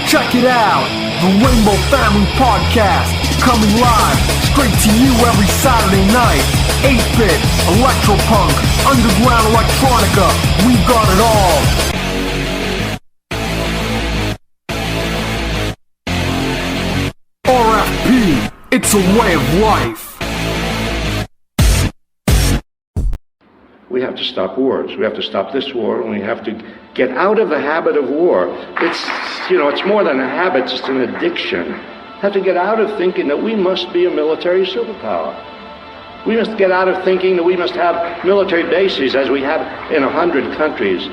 Check it out, the Rainbow Family Podcast, coming live, straight to you every Saturday night. 8-bit, electropunk, underground electronica, we've got it all. RFP, it's a way of life. We have to stop wars. We have to stop this war, and we have to get out of the habit of war. It's more than a habit, it's an addiction. We have to get out of thinking that we must be a military superpower. We must get out of thinking that we must have military bases as we have in 100 countries.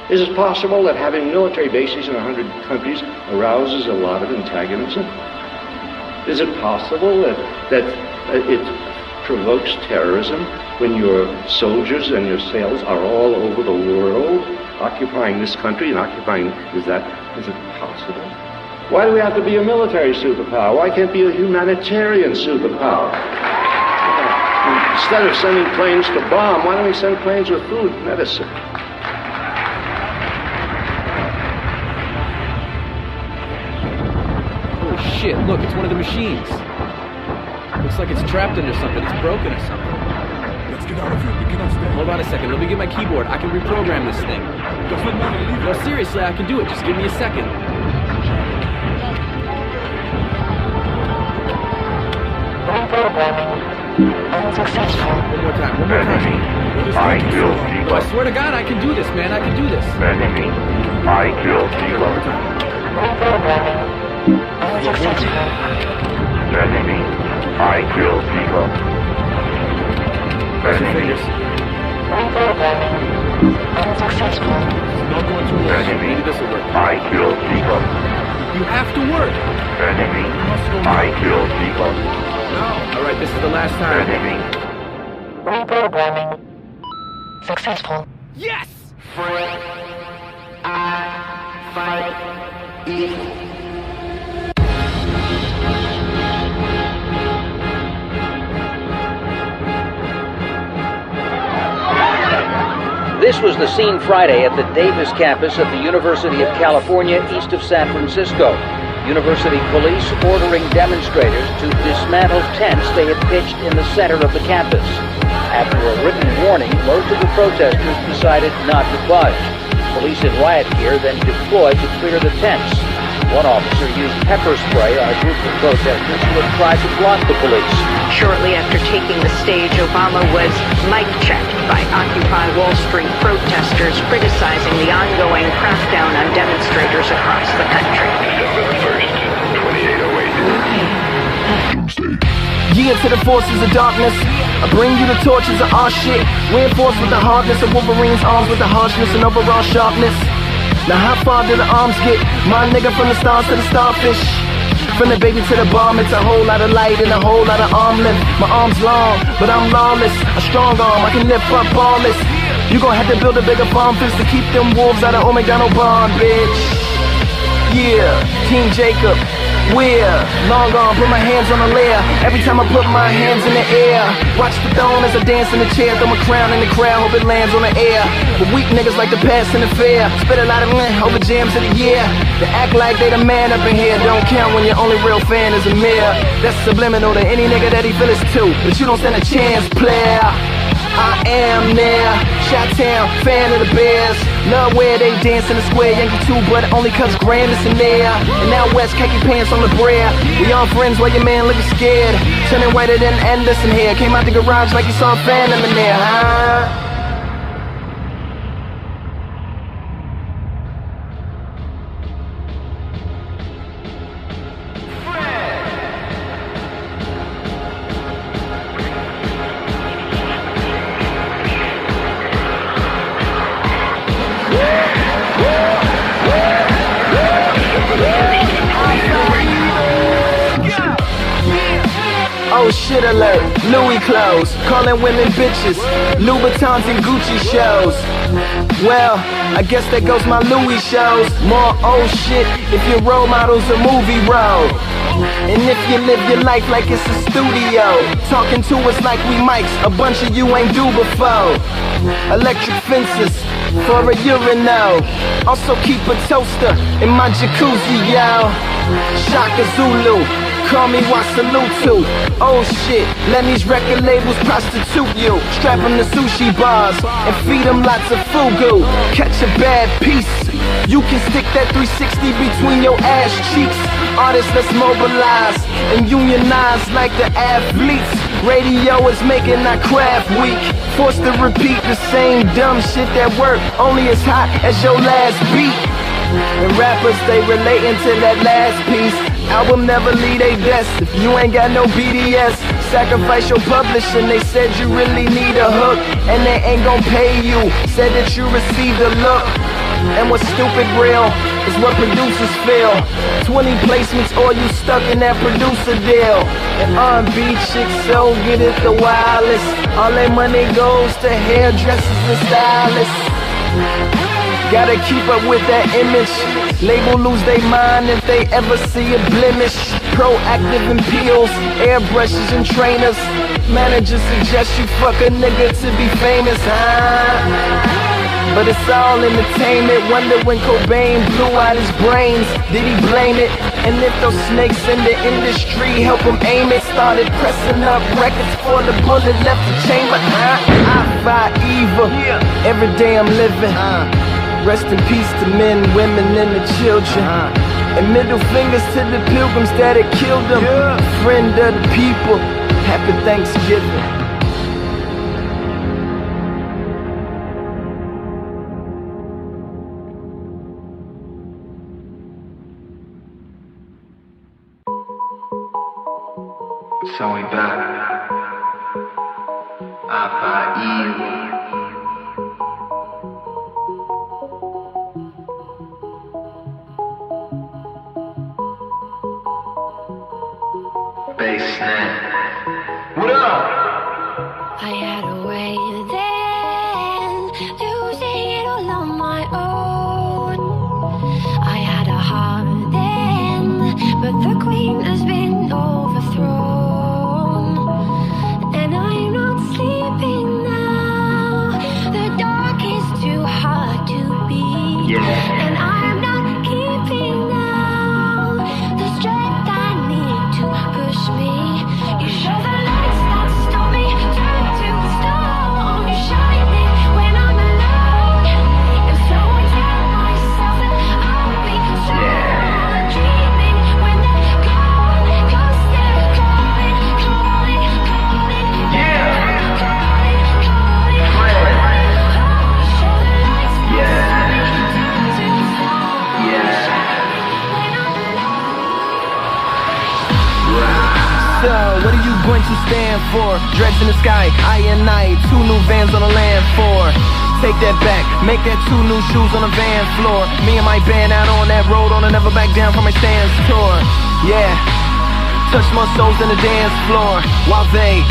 Is it possible that having military bases in 100 countries arouses a lot of antagonism? Is it possible that it provokes terrorism when your soldiers and your sails are all over the world, occupying this country and occupying, is it possible? Why do we have to be a military superpower? Why can't it be a humanitarian superpower? Instead of sending planes to bomb, why don't we send planes with food, medicine? Oh shit, look, it's one of the machines. Looks like it's trapped under something, it's broken or something. Let's get out of here. We cannot stay. Hold on a second. Let me get my keyboard. I can reprogram this thing. Doesn't matter. Leave No, seriously, I can do it. Just give me a second. Unsuccessful. One more time. I killed Zero. Oh, I swear to God, I can do this, man. I can do this. Enemy. I killed Zero. Unsuccessful. Enemy. I killed Zero. Cross your Enemy. fingers. Unsuccessful. Not going to work. Enemy. Maybe this will work. I killed Zero. You have to work. Enemy. I killed Zero. All right, this is the last time. Enemy. Reprogramming. Successful. Yes! This was the scene Friday at the Davis campus of the University of California, east of San Francisco. University police ordering demonstrators to dismantle tents they had pitched in the center of the campus. After a written warning, most of the protesters decided not to budge. Police in riot gear then deployed to clear the tents. One officer used pepper spray on a group of protesters who had tried to block the police. Shortly after taking the stage, Obama was mic-checked by Occupy Wall Street protesters criticizing the ongoing crackdown on demonstrators across the country. December 1st, 2808. Yield to the forces of darkness. I bring you the torches of our shit. Reinforced with the hardness of Wolverine's arms with the harshness and overall sharpness. Now how far do the arms get? My nigga, from the stars to the starfish. From the baby to the bomb, it's a whole lot of light and a whole lot of arm lift. My arm's long, but I'm lawless. A strong arm, I can lift up all this. You gon' have to build a bigger bomb fist to keep them wolves out of Old McDonald Bond, bitch. Yeah, Team Jacob, where? Long arm, put my hands on the lair. Every time I put my hands in the air, watch the throne as I dance in the chair. Throw my crown in the crowd, hope it lands on the air. But weak niggas like to pass in the fair. Spit a lot of over jams of the year. They act like they the man up in here. Don't count when your only real fan is a mirror. That's subliminal to any nigga that he feel it's too. But you don't stand a chance, player. I am there, Chi-Town, fan of the Bears. Love where they dance in the square, Yankee too, but only cause Grand is in there. And now West khaki pants on the brea. We all friends while your man looking scared. Turning whiter than Anderson here. Came out the garage like you saw a phantom in there, huh? Oh shit alert, Louis clothes, calling women bitches, Louboutins and Gucci shows. Well, I guess that goes my Louis shows. More oh shit if your role model's a movie role. And if you live your life like it's a studio, talking to us like we mics, a bunch of you ain't do before. Electric fences for a urinal. Also keep a toaster in my jacuzzi, yo. Shaka Zulu, call me Wasalutu. Oh shit, let these record labels prostitute you. Strap them to sushi bars and feed them lots of fugu. Catch a bad piece, you can stick that 360 between your ass cheeks. Artists, let's mobilize and unionize like the athletes. Radio is making our craft weak. Forced to repeat the same dumb shit that work only as hot as your last beat. And rappers, they relating to that last piece. Album never leave they best if you ain't got no BDS. Sacrifice your publishing, they said you really need a hook, and they ain't gon' pay you. Said that you received a look. And what's stupid real is what producers feel. 20 placements or you stuck in that producer deal. And R&B chicks so get it the wildest. All their money goes to hairdressers and stylists. Gotta keep up with that image. Label lose their mind if they ever see a blemish. Proactive in peels, airbrushes and trainers. Managers suggest you fuck a nigga to be famous, huh? But it's all entertainment. Wonder when Cobain blew out his brains, did he blame it? And if those snakes in the industry help him aim it, started pressing up records for the bullet left the chamber, I fight evil every day I'm living. Rest in peace to men, women, and the children. And middle fingers to the pilgrims that had killed them. Friend of the people, happy Thanksgiving. So we back. I fight evil. Bassnet. What up? I had a way then, losing it all on my own. I had a heart then, but the queen has been overthrown. And I'm not sleeping now. The dark is too hard to beat. And I'm not keeping now the strength I need to push me. You show the lights that stop me, turn to stone. You shine me when I'm alone. And so I tell myself that I'll be strong. Dreaming when they're gone, 'cause they're calling, calling, calling. Calling, calling, calling. You show the lights that stop me, turn to stone. You shine me when I'm alone. So, what are you going to stand for? Dreads in the sky, I and night, 2 new vans on the land for. Take that back, make that 2 new shoes on the van floor. Me and my band out on that road on a never back down from my stands tour. Yeah, touch more souls than the dance floor. While they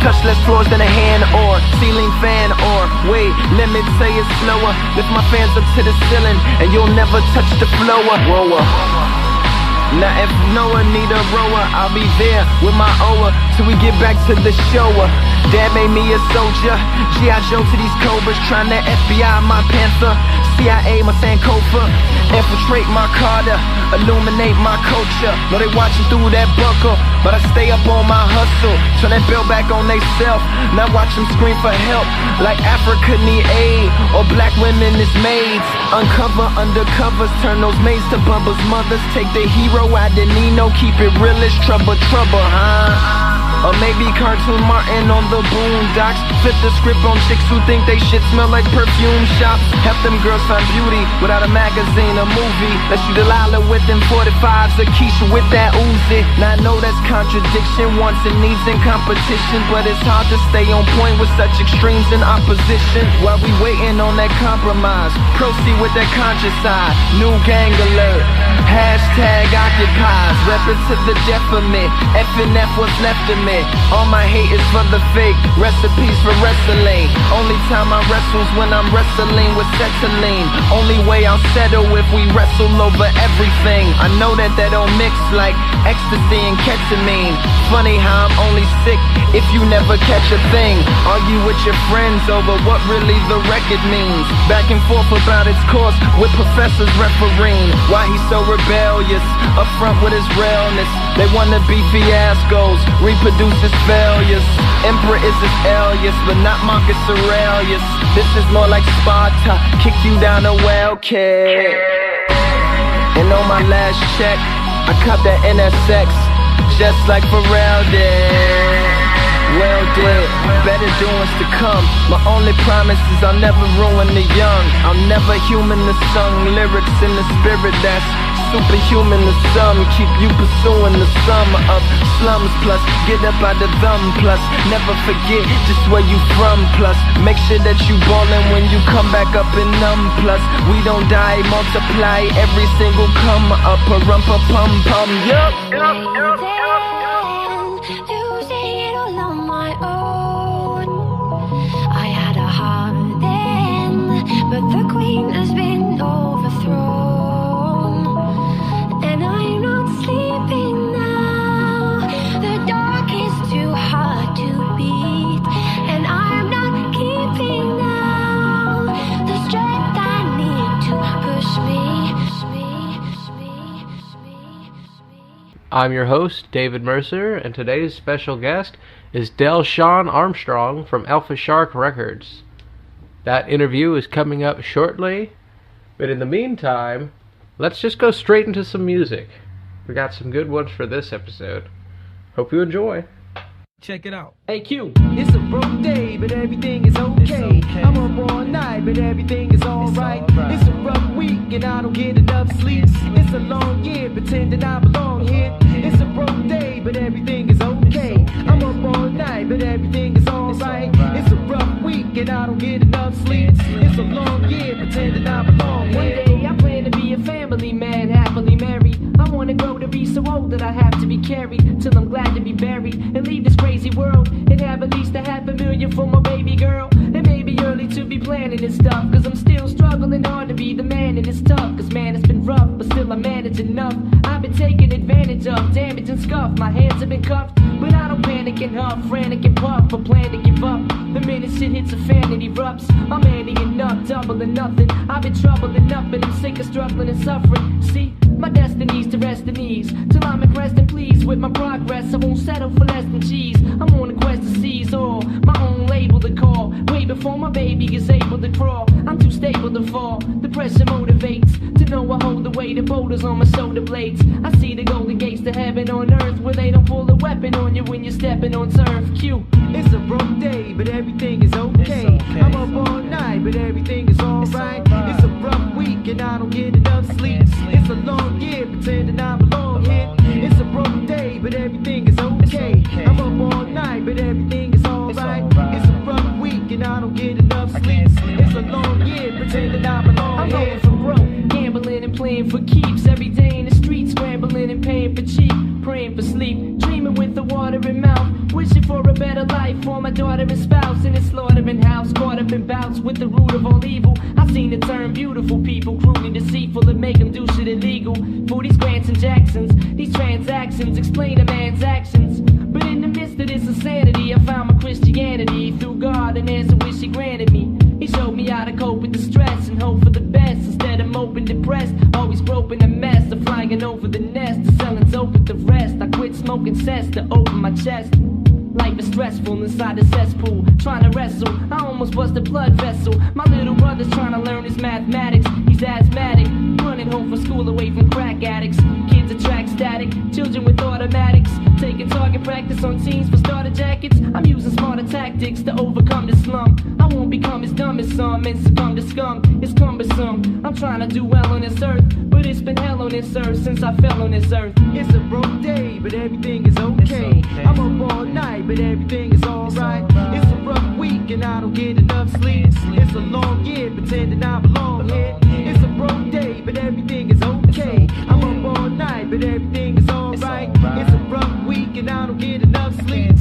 touch less floors than a hand or ceiling fan or wait, let me say it slower. Lift my fans up to the ceiling and you'll never touch the floor. Rower. Now if Noah need a rower, I'll be there with my oar till we get back to the show. Dad made me a soldier, G.I. Joe to these cobras, trying to FBI my Panther, CIA my Sankofa, infiltrate my Carter, illuminate my culture. Know they watching through that buckle, but I stay up on my hustle, turn that bell back on they self, not watch them scream for help, like Africa need aid, or black women is maids. Uncover undercovers, turn those maids to Bubba's mothers, take the hero out the Nino, keep it real as trouble, huh? Or maybe Cartoon Martin on the boondocks. Flip the script on chicks who think they shit smell like perfume shops. Help them girls find beauty without a magazine or movie. Let's shoot Delilah with them 45s, or Keisha with that Uzi. Now I know that's contradiction, wants and needs in competition, but it's hard to stay on point with such extremes in opposition. While we waiting on that compromise, proceed with that conscious side. New gang alert, hashtag occupies, rep it to the death of me. F and F what's left of me. ultimate. All my hate is for the fake, recipes for wrestling. Only time I wrestle's when I'm wrestling with Cetiline. Only way I'll settle if we wrestle over everything. I know that don't mix like ecstasy and ketamine. Funny how I'm only sick if you never catch a thing. Argue with your friends over what really the record means. Back and forth about its course with professors refereeing. Why he's so rebellious, upfront with his realness. They wanna be fiascos, reproduce his failures. Emperor is his alias, but not Marcus Aurelius. This is more like Sparta, kick you down a well, kid. And on my last check, I caught that NSX, just like Pharrell did. Well did, better doings to come. My only promise is I'll never ruin the young. I'll never human the sung lyrics in the spirit that's superhuman to some. Keep you pursuing the sum of slums. Plus, get up out the thumb. Plus, never forget just where you from. Plus, make sure that you ballin' when you come back up and numb. Plus, we don't die, multiply every single come up. A rump a pum pum. Yup. Losing it all on my own. I had a heart then, but the queen has been overthrown. And I'm not sleeping now. The dark is too hard to beat. And I'm not keeping now the strength I need to push me. I'm your host, David Mercer, and today's special guest is Delshawn Armstrong from Alpha Shark Records. That interview is coming up shortly, but in the meantime, let's just go straight into some music. We got some good ones for this episode. Hope you enjoy. Check it out. Hey Q, it's a broke day, but everything is okay. I'm up all night, but everything is alright. It's a rough week, and I don't get enough sleep. It's a long year, pretending I belong here. It's a broke day, but everything is okay. I'm up all night, but everything is alright. It's a rough week, and I don't get enough sleep. It's a long year, pretending I belong here. One day I plan to be a family man, happily married. I wanna grow to be so old that I have to be carried till I'm glad to be buried and leave this crazy world and have at least $500,000 for my baby girl. It may be early to be planning this stuff, cause I'm still struggling hard to be the man, and it's tough, cause man, it's been rough, but still I manage enough. I've been taken advantage of, damaged and scuffed, my hands have been cuffed, but I don't panic and huff, frantic and puff, or plan to give up. The minute shit hits a fan and erupts, I'm manning enough, double or nothing. I've been troubled enough, and I'm sick of struggling and suffering. See, my destiny's to rest in ease, till I'm impressed and pleased with my progress. I won't settle for less than cheese. I'm on a quest to seize all, my own label to call, way before my baby is able to crawl. I'm too stable to fall, the pressure motivates, to know I hold the weight of boulders on my shoulder blades. I see the golden gates to heaven on earth, where they don't pull a weapon on you when you're stepping on turf. Q, it's a broke day, but everything is okay. I'm up all night, but everything is alright. It's a rough week, and I don't get enough sleep. It's a long year, pretending I belong here. It's a broke day, but everything is okay. I'm up all night, but everything is alright. It's a rough week, and I don't get enough sleep. It's a long year, pretending I belong here. I'm going for broke, gambling and playing for keeps. Every day in the streets, scrambling and paying for cheap. Praying for sleep, dreaming with the water in mouth, wishing for a better life for my daughter and spouse. In a slaughtering house, caught up in bouts with the root of all evil. I've seen it turn beautiful people cruelly deceitful and make them do shit illegal. For these Grants and Jacksons, these transactions explain a man's actions. But in the midst of this insanity, I found my Christianity through God, and there's a wish He granted me. He showed me how to cope with the stress and hope for the best, instead of moping depressed, always groping a mess of flying over the nest, to selling dope with the rest. I quit smoking cess to open my chest. Life is stressful inside the cesspool, trying to wrestle. I almost bust a blood vessel. My little brother's trying to learn his mathematics. He's asthmatic, running home from school away from crack addicts. Kids attract static, children with automatics, taking target practice on teens for starter jackets. I'm using smarter tactics to overcome the slum. I won't become as dumb as some and succumb to scum. It's cumbersome. I'm trying to do well on this earth, but it's been hell on this earth since I fell on this earth. It's a broke day, but everything is okay. I'm up all night, but everything is alright. It's a rough week, and I don't get enough sleep. It's a long year, pretending I belong here. It's a broke day, but everything is okay. I'm up all night, but everything is alright. It's a rough week, and I don't get enough sleep.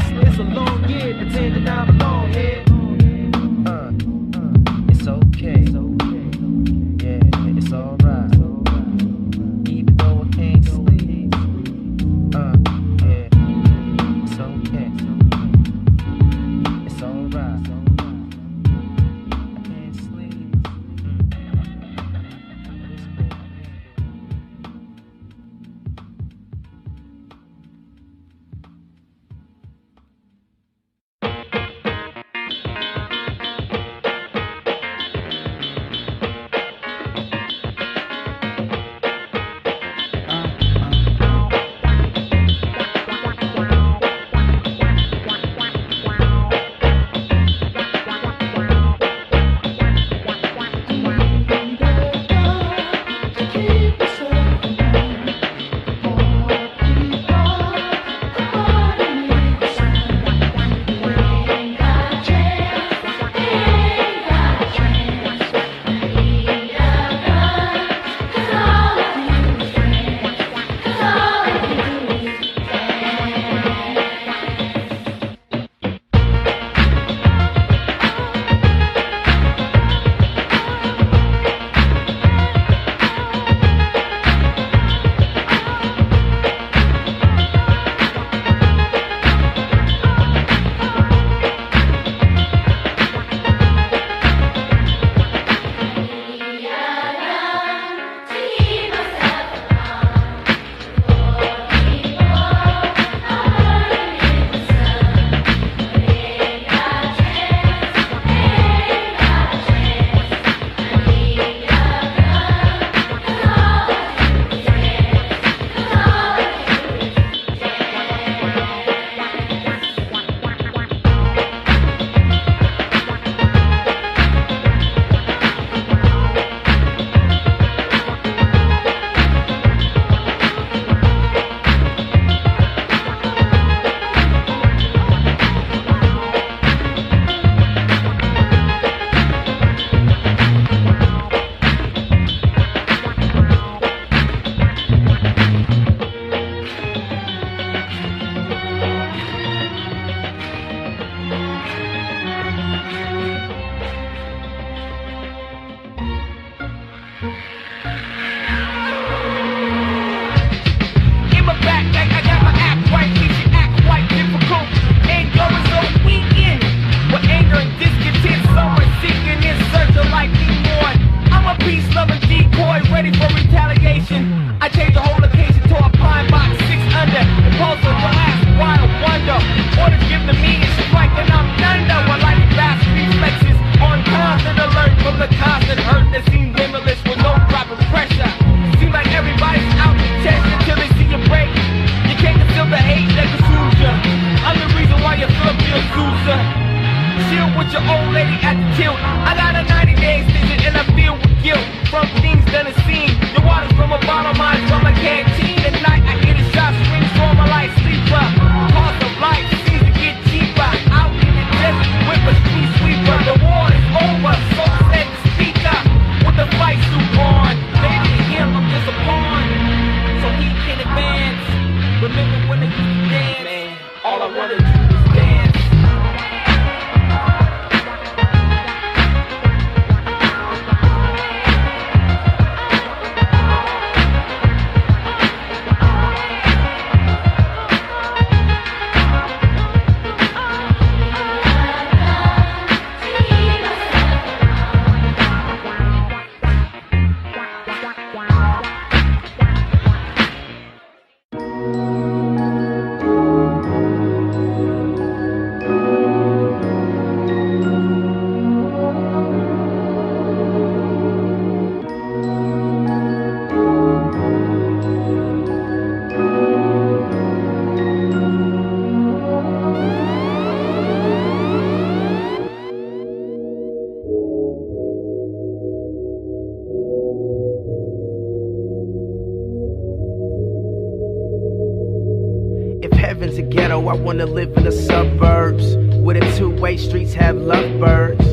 into ghetto, I wanna live in the suburbs, where the two-way streets have lovebirds.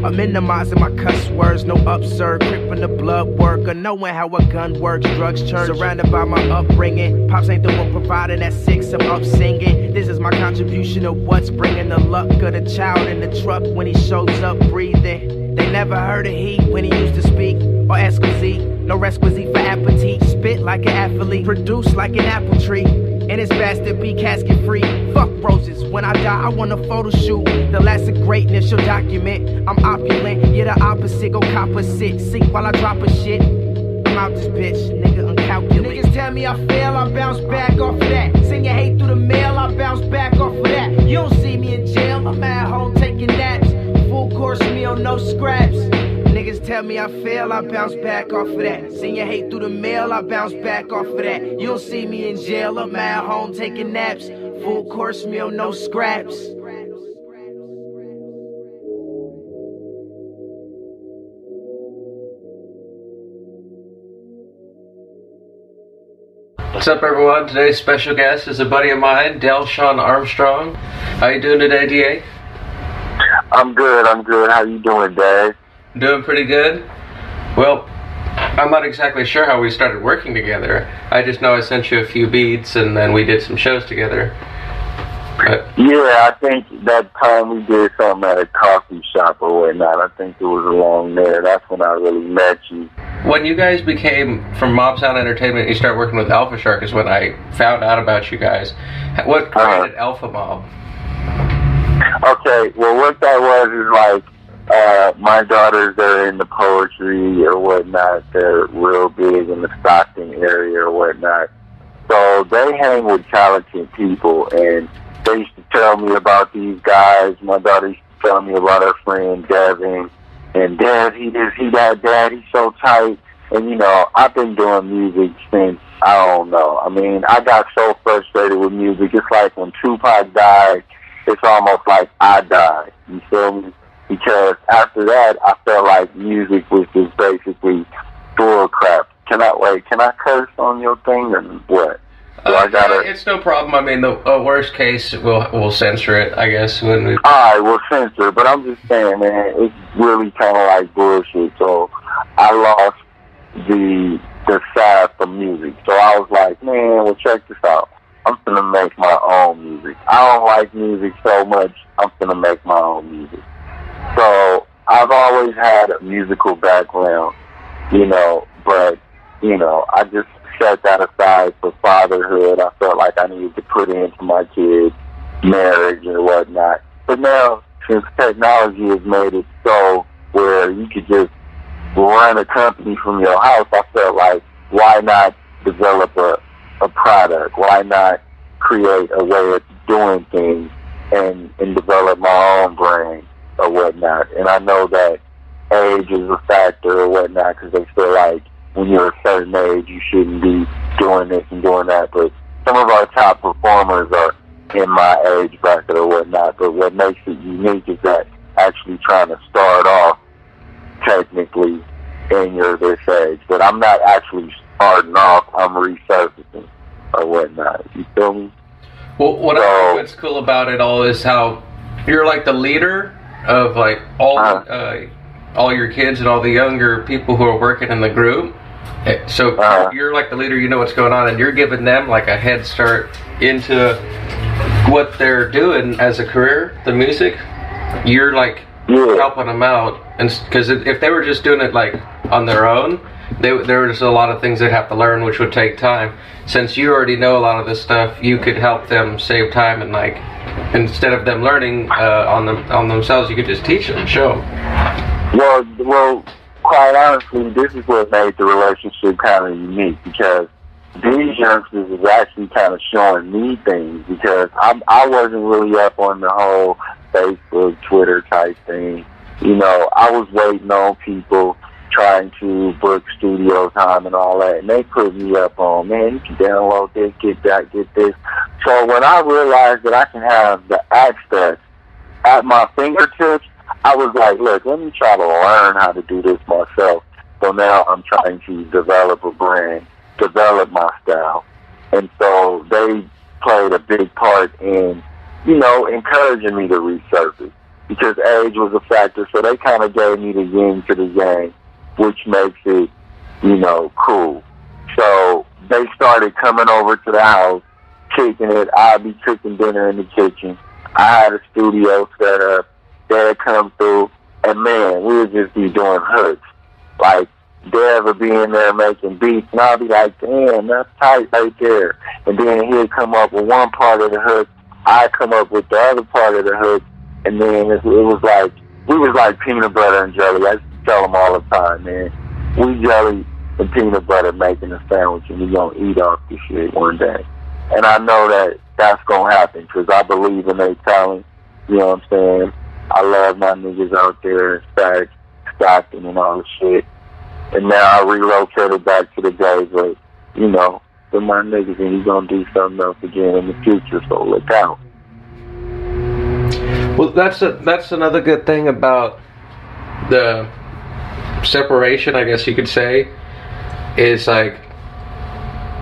I'm minimizing my cuss words, no upsurge, cripping the blood work, or knowing how a gun works, drugs church, surrounded by my upbringing. Pops ain't the one providing that six, I'm up singing. This is my contribution to what's bringing the luck of the child in the truck when he shows up breathing. They never heard of he when he used to speak, or exquisite, no resquisite for appetite. Spit like an athlete, produce like an apple tree, and his bastard be casket free. Fuck roses, when I die I want a photo shoot. The last of greatness you'll document. I'm opulent, yeah the opposite, go copper sit. Seek while I drop a shit. I'm out this bitch, nigga uncalculate. Niggas tell me I fail, I bounce back off of that. Send your hate through the mail, I bounce back off of that. You don't see me in jail, I'm at home taking naps. Full course meal, no scraps. Niggas tell me I fail, I bounce back off of that. Send your hate through the mail, I bounce back off of that. You don't see me in jail, I'm at home taking naps. Full course meal, no scraps. What's up, everyone? Today's special guest is a buddy of mine, Sean Armstrong. How you doing today, DA? I'm good. How you doing, Dave? Doing pretty good. Well, I'm not exactly sure how we started working together. I just know I sent you a few beats and then we did some shows together. Yeah, I think that time we did something at a coffee shop or whatnot. I think it was along there. That's when I really met you. When you guys became from MobSound Entertainment, you started working with Alpha Shark is when I found out about you guys. What created Alpha Mob? Okay, well what that was is like, my daughters are into poetry or whatnot. They're real big in the Stockton area or whatnot. So they hang with talented people, and they used to tell me about these guys. My daughter used to tell me about her friend Devin. And Dad, he's so tight. And, you know, I've been doing music since, I don't know. I mean, I got so frustrated with music. It's like when Tupac died, it's almost like I died. You feel me? Because after that, I felt like music was just basically bull crap. Can I curse on your thing or what? It's no problem. I mean, the worst case, we'll censor it, I guess. When we... Alright, we'll censor it. But I'm just saying, man, it's really kind of like bullshit. So I lost the side for music. So I was like, man, well, check this out. I'm gonna make my own music. I don't like music so much. I'm gonna make my own music. So I've always had a musical background, you know, but, you know, I just set that aside for fatherhood. I felt like I needed to put into my kids' marriage and whatnot. But now, since technology has made it so where you could just run a company from your house, I felt like, why not develop a product? Why not create a way of doing things and develop my own brand or whatnot? And I know that age is a factor or whatnot because they feel like when you're a certain age, you shouldn't be doing this and doing that. But some of our top performers are in my age bracket or whatnot. But what makes it unique is that actually trying to start off technically in your this age. But I'm not actually starting off. I'm resurfacing or whatnot. You feel me? Well, what I think what's cool about it all is how you're like the leader of like all your kids and all the younger people who are working in the group. So you're like the leader, you know what's going on, and you're giving them like a head start into what they're doing as a career, the music. You're like helping them out, and because if they were just doing it like on their own, there was a lot of things they'd have to learn, which would take time. Since you already know a lot of this stuff, you could help them save time, and like instead of them learning on themselves, you could just teach them, show them. Well, quite honestly, this is what made the relationship kind of unique, because these youngsters is actually kind of showing me things, because I wasn't really up on the whole Facebook, Twitter type thing. You know, I was waiting on people trying to book studio time and all that, and they put me up on, man, you can download this, get that, get this. So when I realized that I can have the access at my fingertips, I was like, look, let me try to learn how to do this myself. So now I'm trying to develop a brand, develop my style. And so they played a big part in, you know, encouraging me to resurface, because age was a factor. So they kind of gave me the yin to the yang, which makes it, you know, cool. So they started coming over to the house, kicking it. I'd be cooking dinner in the kitchen. I had a studio set up. They'd come through, and man, we would just be doing hooks. Like, they'd ever be in there making beats, and I'd be like, damn, that's tight right there. And then he'd come up with one part of the hook, I'd come up with the other part of the hook, and then it was like, we was like peanut butter and jelly. I used to tell them all the time, man, we jelly and peanut butter making a sandwich, and we gonna eat off this shit one day. And I know that that's gonna happen, because I believe in their talent, you know what I'm saying? I love my niggas out there, Stack, Stockton, and all the shit. And now I relocated back to the days where, you know, with my niggas, and he's gonna do something else again in the future, so look out. Well, that's another good thing about the separation, I guess you could say, is like,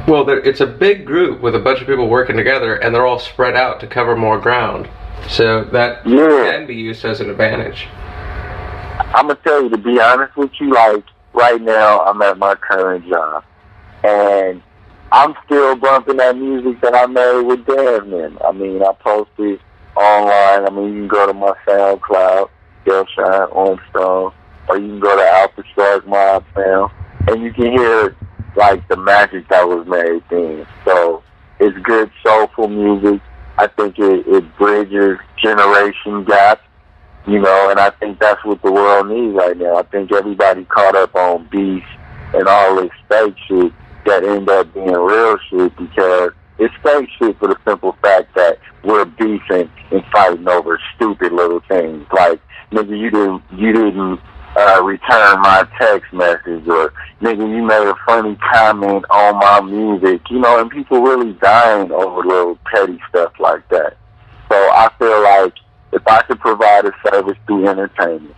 well, it's a big group with a bunch of people working together, and they're all spread out to cover more ground. So that can be used as an advantage. I'm gonna tell you, to be honest with you, like, right now I'm at my current job, and I'm still bumping that music that I made with Devin. I mean, I posted online. I mean, you can go to my SoundCloud, Delshine Armstrong, or you can go to Alpha Shark MobSound, and you can hear, like, the magic that was made then. So it's good, soulful music. I think it bridges generation gaps, you know, and I think that's what the world needs right now. I think everybody caught up on beef and all this fake shit that end up being real shit, because it's fake shit for the simple fact that we're beefing and fighting over stupid little things. Like, nigga, you didn't return my text message, or nigga, you made a funny comment on my music, you know, and people really dying over little petty stuff like that. So I feel like if I could provide a service through entertainment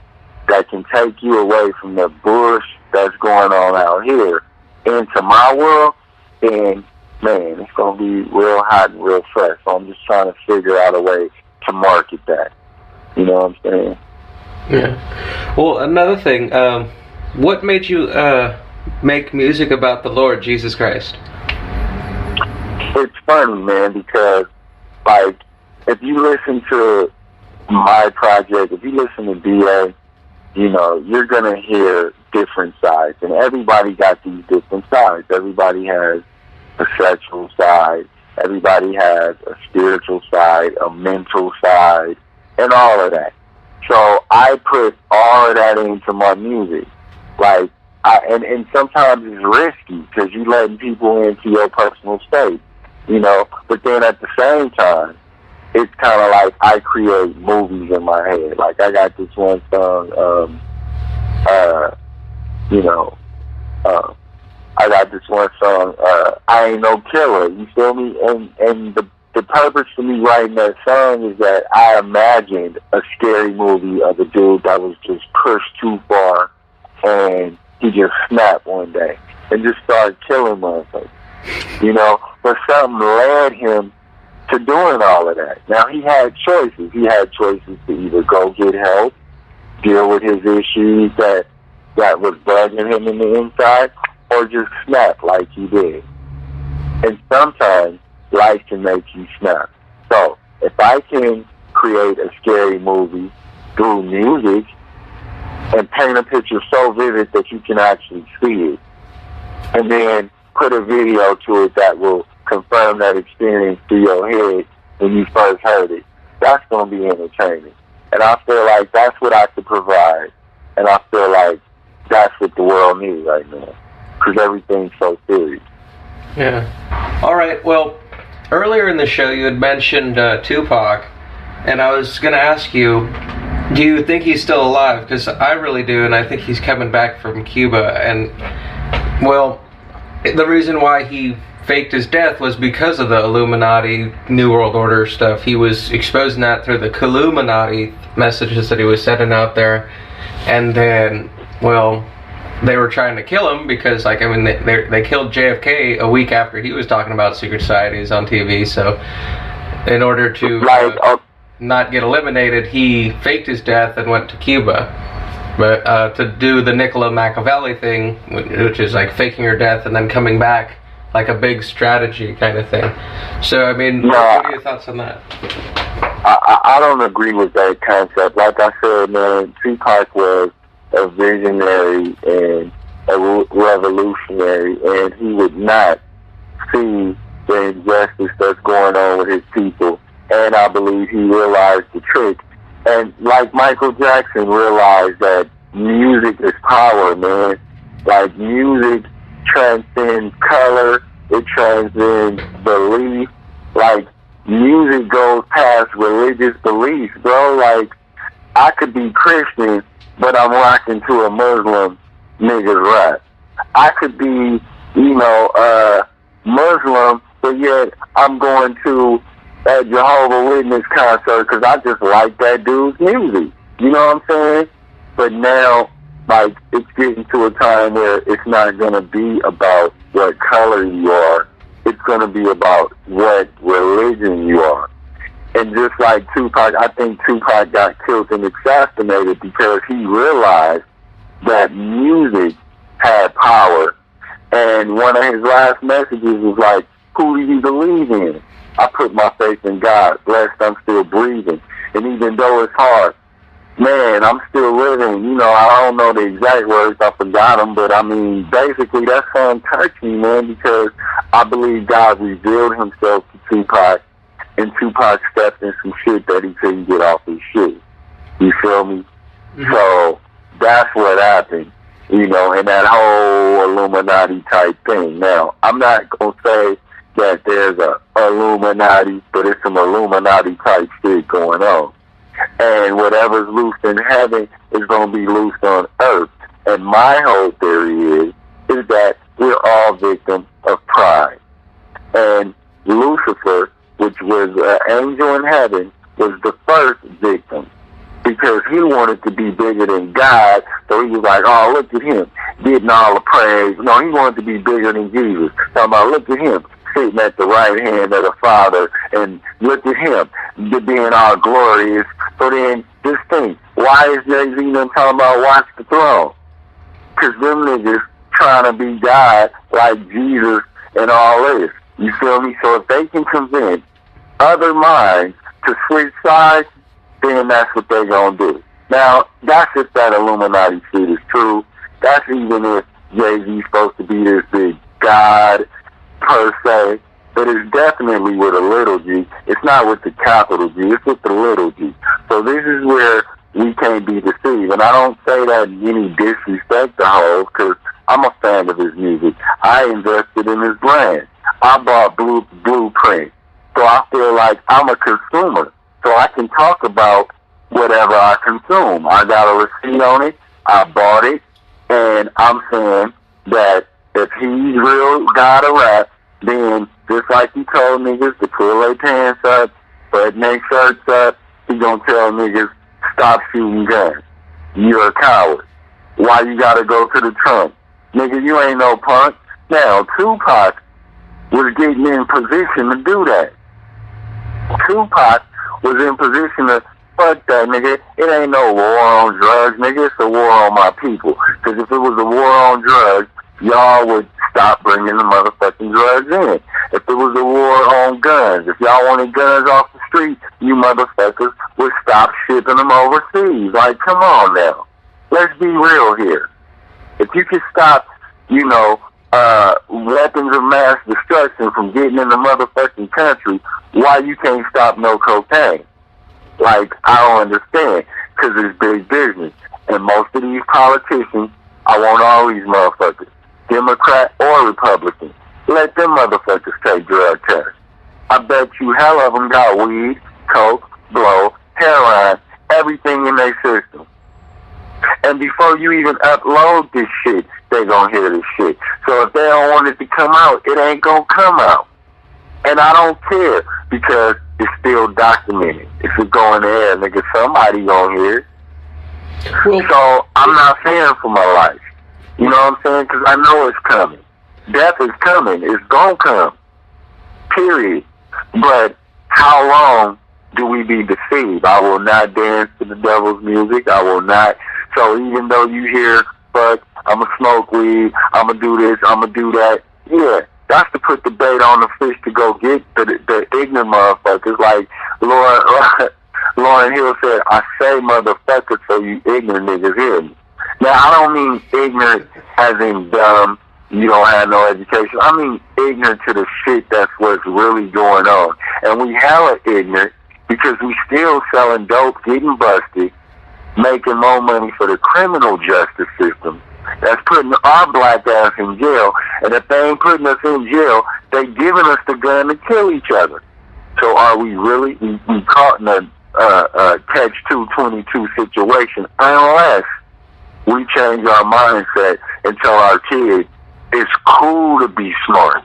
that can take you away from the bullshit that's going on out here into my world, then, man, it's going to be real hot and real fresh. So I'm just trying to figure out a way to market that. You know what I'm saying? Yeah. Well, another thing, what made you make music about the Lord Jesus Christ? It's funny, man, because, like, if you listen to my project, if you listen to DA, you know, you're going to hear different sides, and everybody got these different sides. Everybody has a sexual side, everybody has a spiritual side, a mental side, and all of that. So I put all of that into my music. Like, and sometimes it's risky, because you letting people into your personal space, you know, but then at the same time, it's kind of like I create movies in my head. Like, I got this one song, you know, I got this one song, I Ain't No Killer, you feel me? And the purpose for me writing that song is that I imagined a scary movie of a dude that was just pushed too far, and he just snapped one day and just started killing motherfuckers, you know? But something led him to doing all of that. Now, he had choices. He had choices to either go get help, deal with his issues that was bugging him in the inside, or just snap like he did. And sometimes life can make you snap. So if I can create a scary movie through music and paint a picture so vivid that you can actually see it, and then put a video to it that will confirm that experience through your head when you first heard it, that's going to be entertaining. And I feel like that's what I could provide, and I feel like that's what the world needs right now, because everything's so serious. Yeah. All right, well, earlier in the show you had mentioned Tupac, and I was going to ask you, do you think he's still alive? Because I really do, and I think he's coming back from Cuba. And, well, the reason why he faked his death was because of the Illuminati, New World Order stuff. He was exposing that through the Illuminati messages that he was sending out there. And then, well, they were trying to kill him because, like, I mean, they killed JFK a week after he was talking about secret societies on TV. So, in order to not get eliminated, he faked his death and went to Cuba. But to do the Nicola Machiavelli thing, which is like faking your death and then coming back, like a big strategy kind of thing. So, I mean, what are your thoughts on that? I don't agree with that concept. Like I said, man, Tupac was a visionary and a revolutionary, and he would not see the injustice that's going on with his people. And I believe he realized the trick. And like Michael Jackson realized that music is power, man. Like, music transcends color, it transcends belief. Like, music goes past religious beliefs, bro. Like, I could be Christian, but I'm rocking to a Muslim nigga's rap. I could be, Muslim, but yet I'm going to a Jehovah's Witness concert because I just like that dude's music. You know what I'm saying? But now, like, it's getting to a time where it's not going to be about what color you are. It's going to be about what religion you are. And just like Tupac, I think Tupac got killed and assassinated because he realized that music had power. And one of his last messages was like, who do you believe in? I put my faith in God, blessed I'm still breathing. And even though it's hard, man, I'm still living. You know, I don't know the exact words, I forgot them, but I mean, basically that song touched me, man, because I believe God revealed himself to Tupac, and Tupac stepped in some shit that he couldn't get off his shit. You feel me? Mm-hmm. So that's what happened, you know, and that whole Illuminati type thing. Now, I'm not going to say that there's a Illuminati, but it's some Illuminati type shit going on. And whatever's loosed in heaven is going to be loosed on earth. And my whole theory is that we're all victims of pride. And Lucifer, which was an angel in heaven, was the first victim because he wanted to be bigger than God. So he was like, oh, look at him getting all the praise. No, he wanted to be bigger than Jesus. Talking about, look at him sitting at the right hand of the Father, and look at him being all glorious. So then, this thing, why is Jay-Z them talking about watch the throne? Because them niggas trying to be God like Jesus and all this. You feel me? So if they can convince other minds to switch sides, then that's what they're going to do. Now, that's if that Illuminati shit is true. That's even if Jay-Z's supposed to be this big God per se, but it's definitely with a little G. It's not with the capital G, it's with the little G. So this is where we can't be deceived. And I don't say that any disrespect to Hov, because I'm a fan of his music. I invested in his brand. I bought Blueprint. So I feel like I'm a consumer. So I can talk about whatever I consume. I got a receipt on it. I bought it. And I'm saying that if he's real God of rap, then just like he told niggas to pull their pants up, butt neck shirts up, he gonna tell niggas, stop shooting guns. You're a coward. Why you gotta go to the trunk? Nigga, you ain't no punk. Now, Tupac was getting in position to do that. Tupac was in position to fuck that, nigga. It ain't no war on drugs, nigga. It's a war on my people. Because if it was a war on drugs, y'all would stop bringing the motherfucking drugs in. If it was a war on guns, if y'all wanted guns off the street, you motherfuckers would stop shipping them overseas. Like, come on now. Let's be real here. If you can stop, weapons of mass destruction from getting in the motherfucking country, why you can't stop no cocaine? Like, I don't understand, because it's big business. And most of these politicians, I want all these motherfuckers, Democrat or Republican, let them motherfuckers take drug tests. I bet you hell of them got weed, coke, blow, heroin, everything in their system. And before you even upload this shit, they gonna hear this shit. So if they don't want it to come out, it ain't gonna come out. And I don't care, because it's still documented. If it go in the air, nigga, somebody gonna hear it. Well, so I'm not fearing for my life. You know what I'm saying? Because I know it's coming. Death is coming. It's gonna come. Period. But how long do we be deceived? I will not dance to the devil's music. I will not. So even though you hear, fuck, I'm going to smoke weed, I'm going to do this, I'm going to do that. Yeah, that's to put the bait on the fish to go get the ignorant motherfuckers. Like Lauryn Hill said, I say motherfuckers so you ignorant niggas hear me. Now, I don't mean ignorant as in dumb, you don't have no education. I mean ignorant to the shit that's what's really going on. And we hella ignorant because we still selling dope, getting busted, making more money for the criminal justice system that's putting our black ass in jail. And if they ain't putting us in jail, they giving us the gun to kill each other. So are we really we caught in a catch-22 situation unless we change our mindset and tell our kids it's cool to be smart.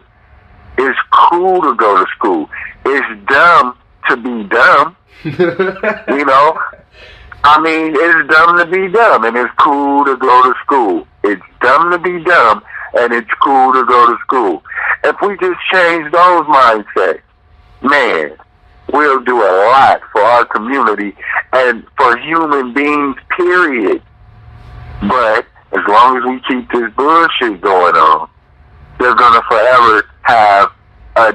It's cool to go to school. It's dumb to be dumb. You know? I mean, it's dumb to be dumb, and it's cool to go to school. It's dumb to be dumb, and it's cool to go to school. If we just change those mindsets, man, we'll do a lot for our community and for human beings, period. But as long as we keep this bullshit going on, they're going to forever have a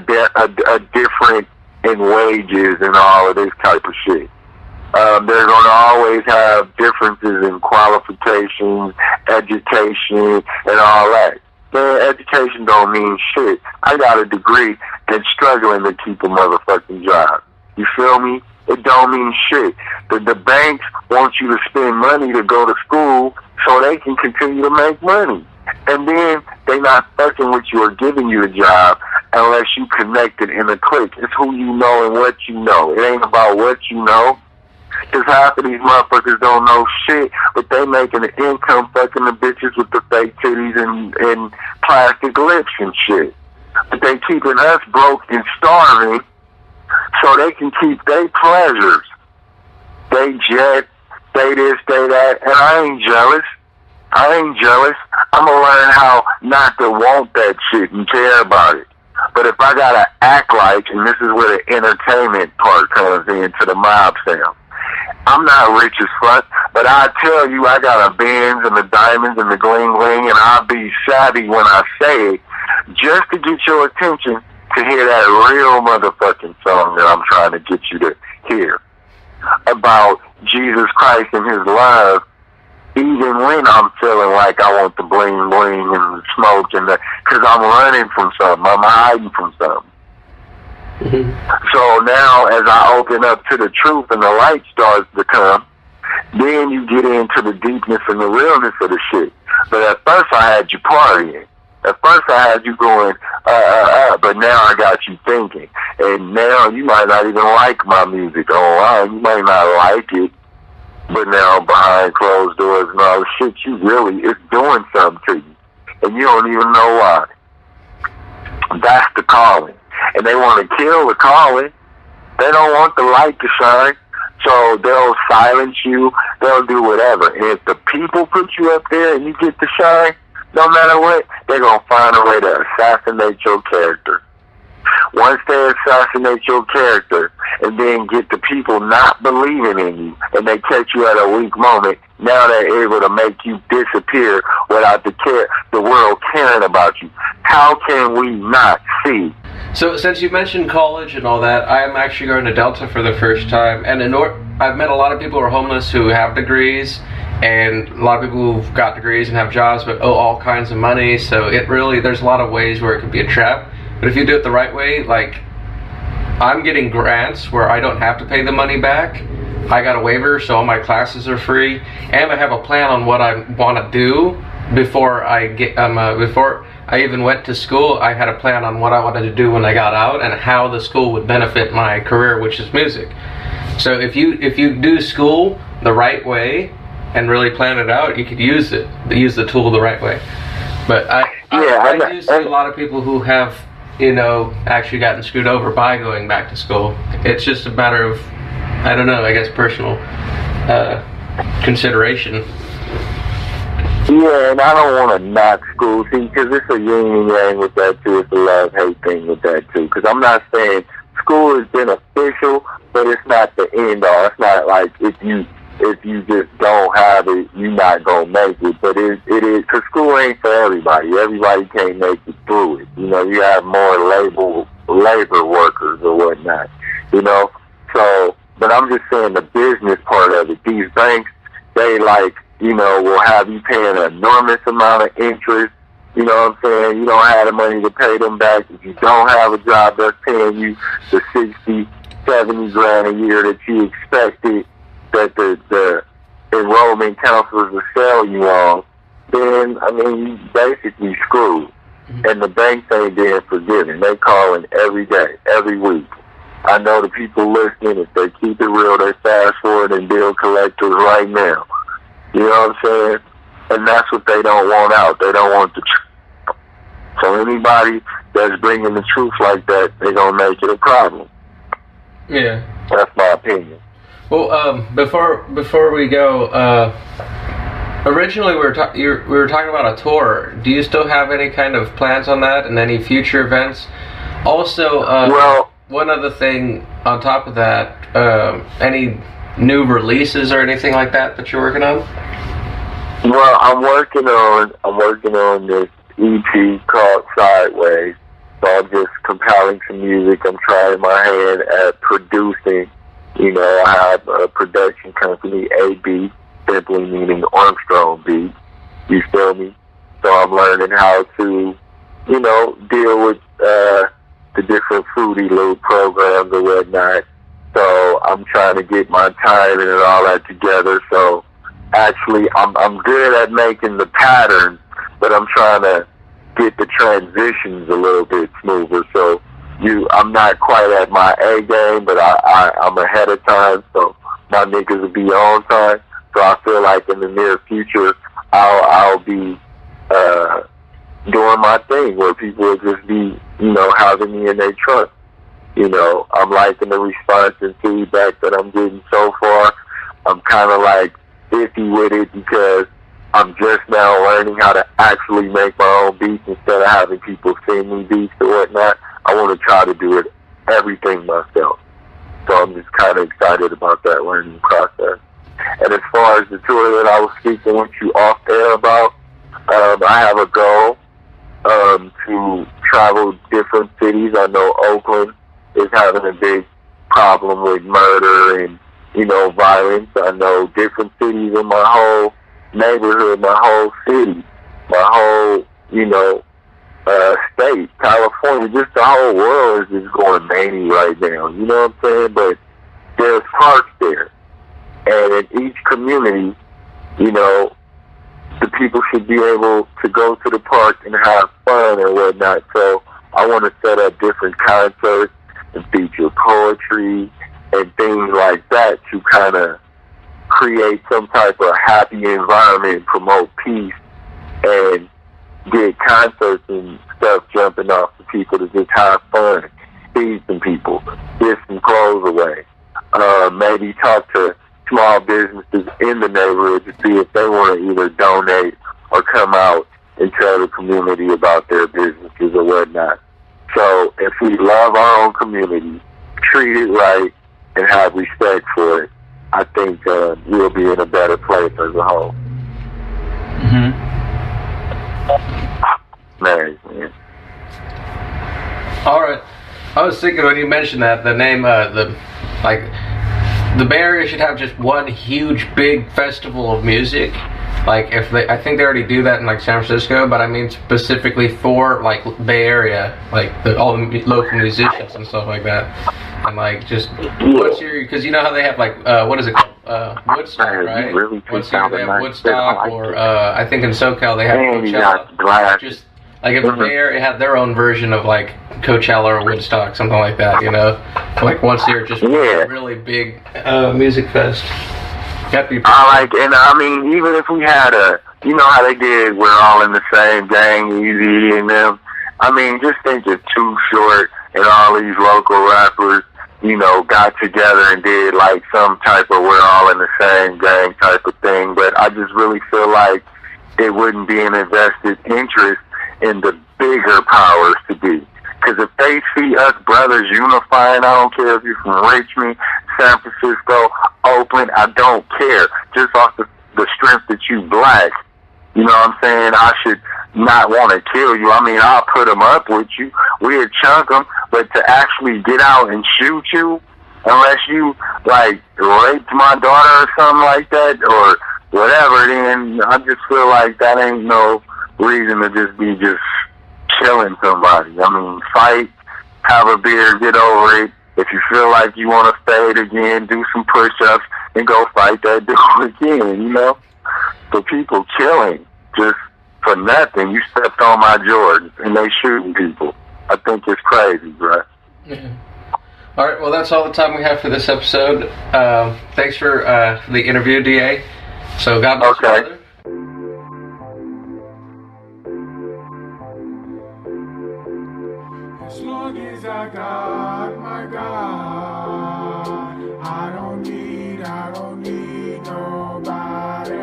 difference in wages and all of this type of shit. They're going to always have differences in qualifications, education, and all that. Man, education don't mean shit. I got a degree and struggling to keep a motherfucking job. You feel me? It don't mean shit. The banks want you to spend money to go to school so they can continue to make money. And then they not fucking with you or giving you a job unless you connected in a clique. It's who you know and what you know. It ain't about what you know. Because half of these motherfuckers don't know shit, but they making an income fucking the bitches with the fake titties and plastic lips and shit. But they keeping us broke and starving so they can keep their pleasures. They jet, they this, they that, and I ain't jealous. I'm gonna learn how not to want that shit and care about it. But if I gotta act like, and this is where the entertainment part comes into the mob sound, I'm not rich as fuck, but I tell you I got a Benz and the diamonds and the bling bling, and I'll be savvy when I say it, just to get your attention to hear that real motherfucking song that I'm trying to get you to hear about Jesus Christ and his love, even when I'm feeling like I want the bling bling and the smoke and the, cause I'm running from something, I'm hiding from something. So now as I open up to the truth and the light starts to come, then you get into the deepness and the realness of the shit. But at first I had you partying. At first I had you going, but now I got you thinking. And now you might not even like my music online. You might not like it. But now behind closed doors and all the shit, you really, it's doing something to you. And you don't even know why. That's the calling. And they want to kill the calling. They don't want the light to shine. So they'll silence you. They'll do whatever. And if the people put you up there and you get to shine, no matter what, they're going to find a way to assassinate your character. Once they assassinate your character and then get the people not believing in you and they catch you at a weak moment, now they're able to make you disappear without the world caring about you. How can we not see? So since you mentioned college and all that, I am actually going to Delta for the first time, and I've met a lot of people who are homeless who have degrees, and a lot of people who've got degrees and have jobs but owe all kinds of money. So it really, there's a lot of ways where it could be a trap. But if you do it the right way, like I'm getting grants where I don't have to pay the money back. I got a waiver, so all my classes are free, and I have a plan on what I want to do before I get before I even went to school. I had a plan on what I wanted to do when I got out and how the school would benefit my career, which is music. So if you do school the right way and really plan it out, you could use the tool the right way. But I do see a lot of people who have, you know, actually gotten screwed over by going back to school. It's just a matter of, I don't know, I guess personal consideration. Yeah, and I don't want to knock school, see, because it's a yin and yang with that too. It's a love-hate thing with that too. Because I'm not saying school is beneficial, but it's not the end all. It's not like if you just don't have it, you're not gonna make it. But it is, because school ain't for everybody. Everybody can't make it through it. You know, you have more labor workers or whatnot. You know, so. But I'm just saying the business part of it. These banks, they like, you know, will have you paying an enormous amount of interest. You know what I'm saying? You don't have the money to pay them back. If you don't have a job that's paying you the 60, 70 grand a year that you expected, that the enrollment counselors will sell you on, then, I mean, you basically screwed. And the banks ain't being forgiving. They calling every day, every week. I know the people listening, if they keep it real, they fast forward and bill collectors right now. You know what I'm saying? And that's what they don't want out. They don't want the truth. So anybody that's bringing the truth like that, they're going to make it a problem. Yeah. That's my opinion. Well, before we go, originally we were talking about a tour. Do you still have any kind of plans on that and any future events? Also, well, one other thing on top of that, any new releases or anything like that you're working on? Well, I'm working on this EP called Sideways. So I'm just compiling some music. I'm trying my hand at producing. You know, I have a production company, AB, simply meaning Armstrong Beat. You feel me? So I'm learning how to, you know, deal with the different Fruity Loop programs or whatnot. So I'm trying to get my timing and all that together. So actually, I'm good at making the patterns, but I'm trying to get the transitions a little bit smoother. So I'm not quite at my A game, but I'm ahead of time. So my niggas will be on time. So I feel like in the near future, I'll be doing my thing where people will just be, you know, having me in their trunk. You know, I'm liking the response and feedback that I'm getting so far. I'm kind of like iffy with it because I'm just now learning how to actually make my own beats instead of having people send me beats or whatnot. I want to try to do it everything myself. So I'm just kind of excited about that learning process. And as far as the tour that I was speaking with you off air about, I have a goal to travel different cities. I know Oakland is having a big problem with murder and, you know, violence. I know different cities in my whole neighborhood, my whole city, my whole, you know, state, California, just the whole world is just going mania right now. You know what I'm saying? But there's parks there. And in each community, you know, the people should be able to go to the park and have fun and whatnot. So I want to set up different concerts and feature poetry and things like that to kind of create some type of happy environment, promote peace, and get concerts and stuff jumping off for people to just have fun, feed some people, give some clothes away, maybe talk to small businesses in the neighborhood to see if they want to either donate or come out and tell the community about their businesses or whatnot. So if we love our own community, treat it right, and have respect for it, I think we'll be in a better place as a whole. Man. All right. I was thinking when you mentioned that, the name, the Bay Area should have just one huge, big festival of music. Like, I think they already do that in, like, San Francisco, but I mean specifically for, like, Bay Area, like, all the local musicians and stuff like that. And, like, just, because you know how they have, like, what is it called? Woodstock, right? Really once a year they have Woodstock, or, I think in SoCal they have Coachella. Just, like, if the Bay Area had their own version of, like, Coachella or Woodstock, something like that, you know? Like, once a year, just a really big music fest. And I mean, even if we had you know how they did, we're all in the same gang, Easy and them. I mean, just think if Too Short and all these local rappers, you know, got together and did like some type of we're all in the same gang type of thing. But I just really feel like it wouldn't be an invested interest in the bigger powers to be. Because if they see us brothers unifying, I don't care if you're from Richmond, San Francisco, Oakland, I don't care. Just off the strength that you black, you know what I'm saying? I should not want to kill you. I mean, I'll put them up with you. We'll chunk them, but to actually get out and shoot you, unless you, like, raped my daughter or something like that, or whatever, then I just feel like that ain't no reason to just be just killing somebody. I mean, fight, have a beer, get over it. If you feel like you want to fade again, do some push-ups, and go fight that dude again, you know? But people killing just for nothing. You stepped on my Jordans, and they shooting people. I think it's crazy, bro. Yeah. All right, well, that's all the time we have for this episode. Thanks for the interview, DA. So God bless you, brother. As long as I got my God, I don't need nobody.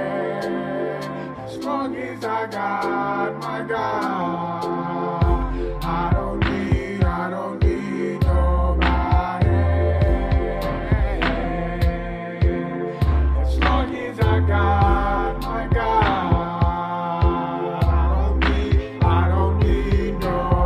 As long as I got my God, I don't need nobody. As long as I got my God, I don't need nobody.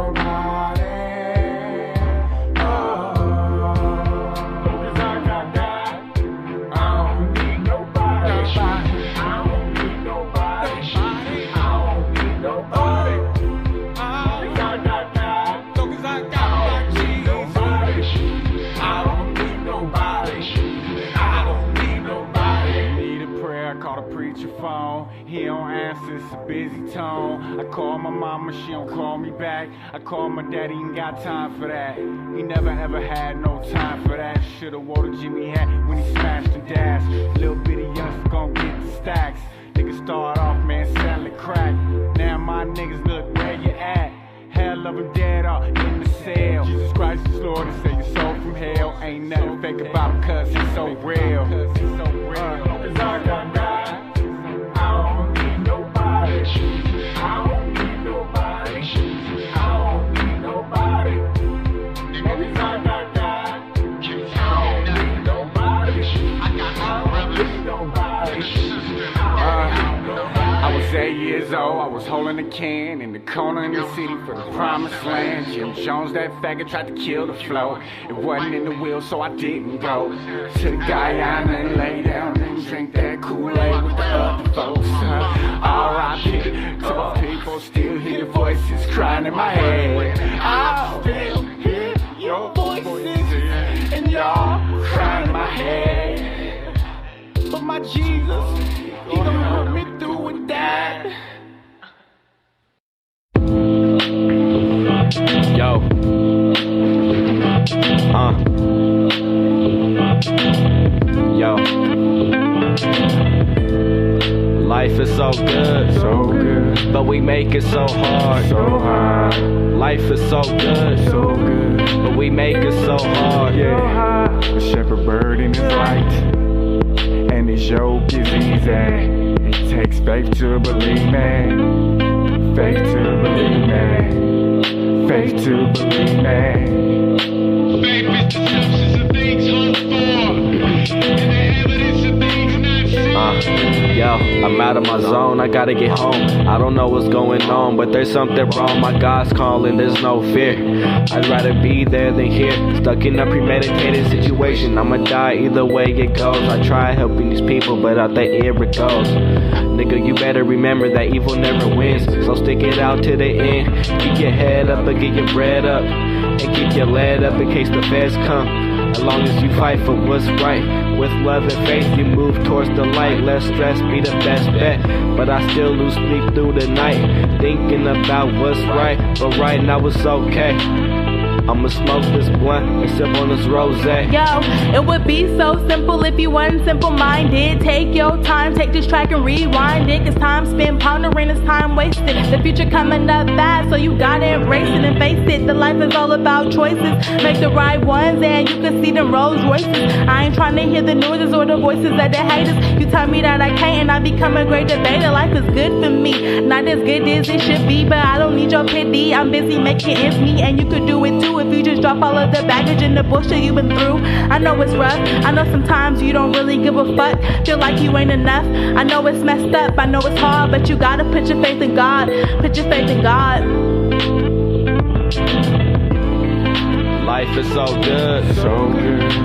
He don't answer, it's a busy tone. I call my mama, she don't call me back. I call my daddy, ain't got time for that. He never ever had no time for that. Should've wore the Jimmy hat when he smashed and dashed. Little bitty youngster gon' get the stacks. Niggas start off, man, selling crack. Now my niggas look where you at. Hell of him dead or in the cell. Jesus Christ is Lord and save your soul from hell. Ain't nothing fake about him cause he's so real. Cause I got God. I don't need nobody. I don't need nobody. I don't need nobody. Because I got God. I don't need nobody. I don't need nobody. I was 8 years old, I was holding a can in the corner in the city for the promised land. Jim Jones, that faggot, tried to kill the flow. It wasn't in the wheel, so I didn't go to the Guyana and lay down and drink that Kool-Aid with the other folks. R.I.P. to my people, still hear your voices crying in my head. I still hear your voices and y'all crying in my head. But my Jesus, he gonna put me through with that. Yo. Yo. Life is so good, but we make it so hard. Life is so good, but we make it so hard. Yeah, the shepherd bird in his light, and his yoke is easy. It takes faith to believe, man. Faith to believe, man. Faith to believe, man. Faith is the substance of things hoped for, and the evidence of things not seen. Yo, I'm out of my zone, I gotta get home. I don't know what's going on, but there's something wrong. My God's calling, there's no fear. I'd rather be there than here, stuck in a premeditated situation. I'ma die either way it goes. I try helping these people, but out the air it goes. Nigga, you better remember that evil never wins, so stick it out to the end. Keep your head up and get your bread up, and keep your lead up in case the feds come. As long as you fight for what's right, with love and faith you move towards the light. Less stress be the best bet, but I still lose sleep through the night, thinking about what's right. But right now it's okay. I'ma smoke this blunt and sip on this rosé. Yo, it would be so simple if you wasn't simple-minded. Take your time, take this track and rewind it. Cause time spent pondering is time wasted. The future coming up fast, so you gotta embrace it and face it. The life is all about choices. Make the right ones and you can see them Rolls Royces. I ain't trying to hear the noises or the voices of the haters. You tell me that I can't and I become a great debater. Life is good for me, not as good as it should be, but I don't need your pity. I'm busy making ends meet, and you could do it too if you just drop all of the baggage and the bullshit you've been through. I know it's rough, I know sometimes you don't really give a fuck, feel like you ain't enough. I know it's messed up, I know it's hard, but you gotta put your faith in God. Put your faith in God. Life is so good,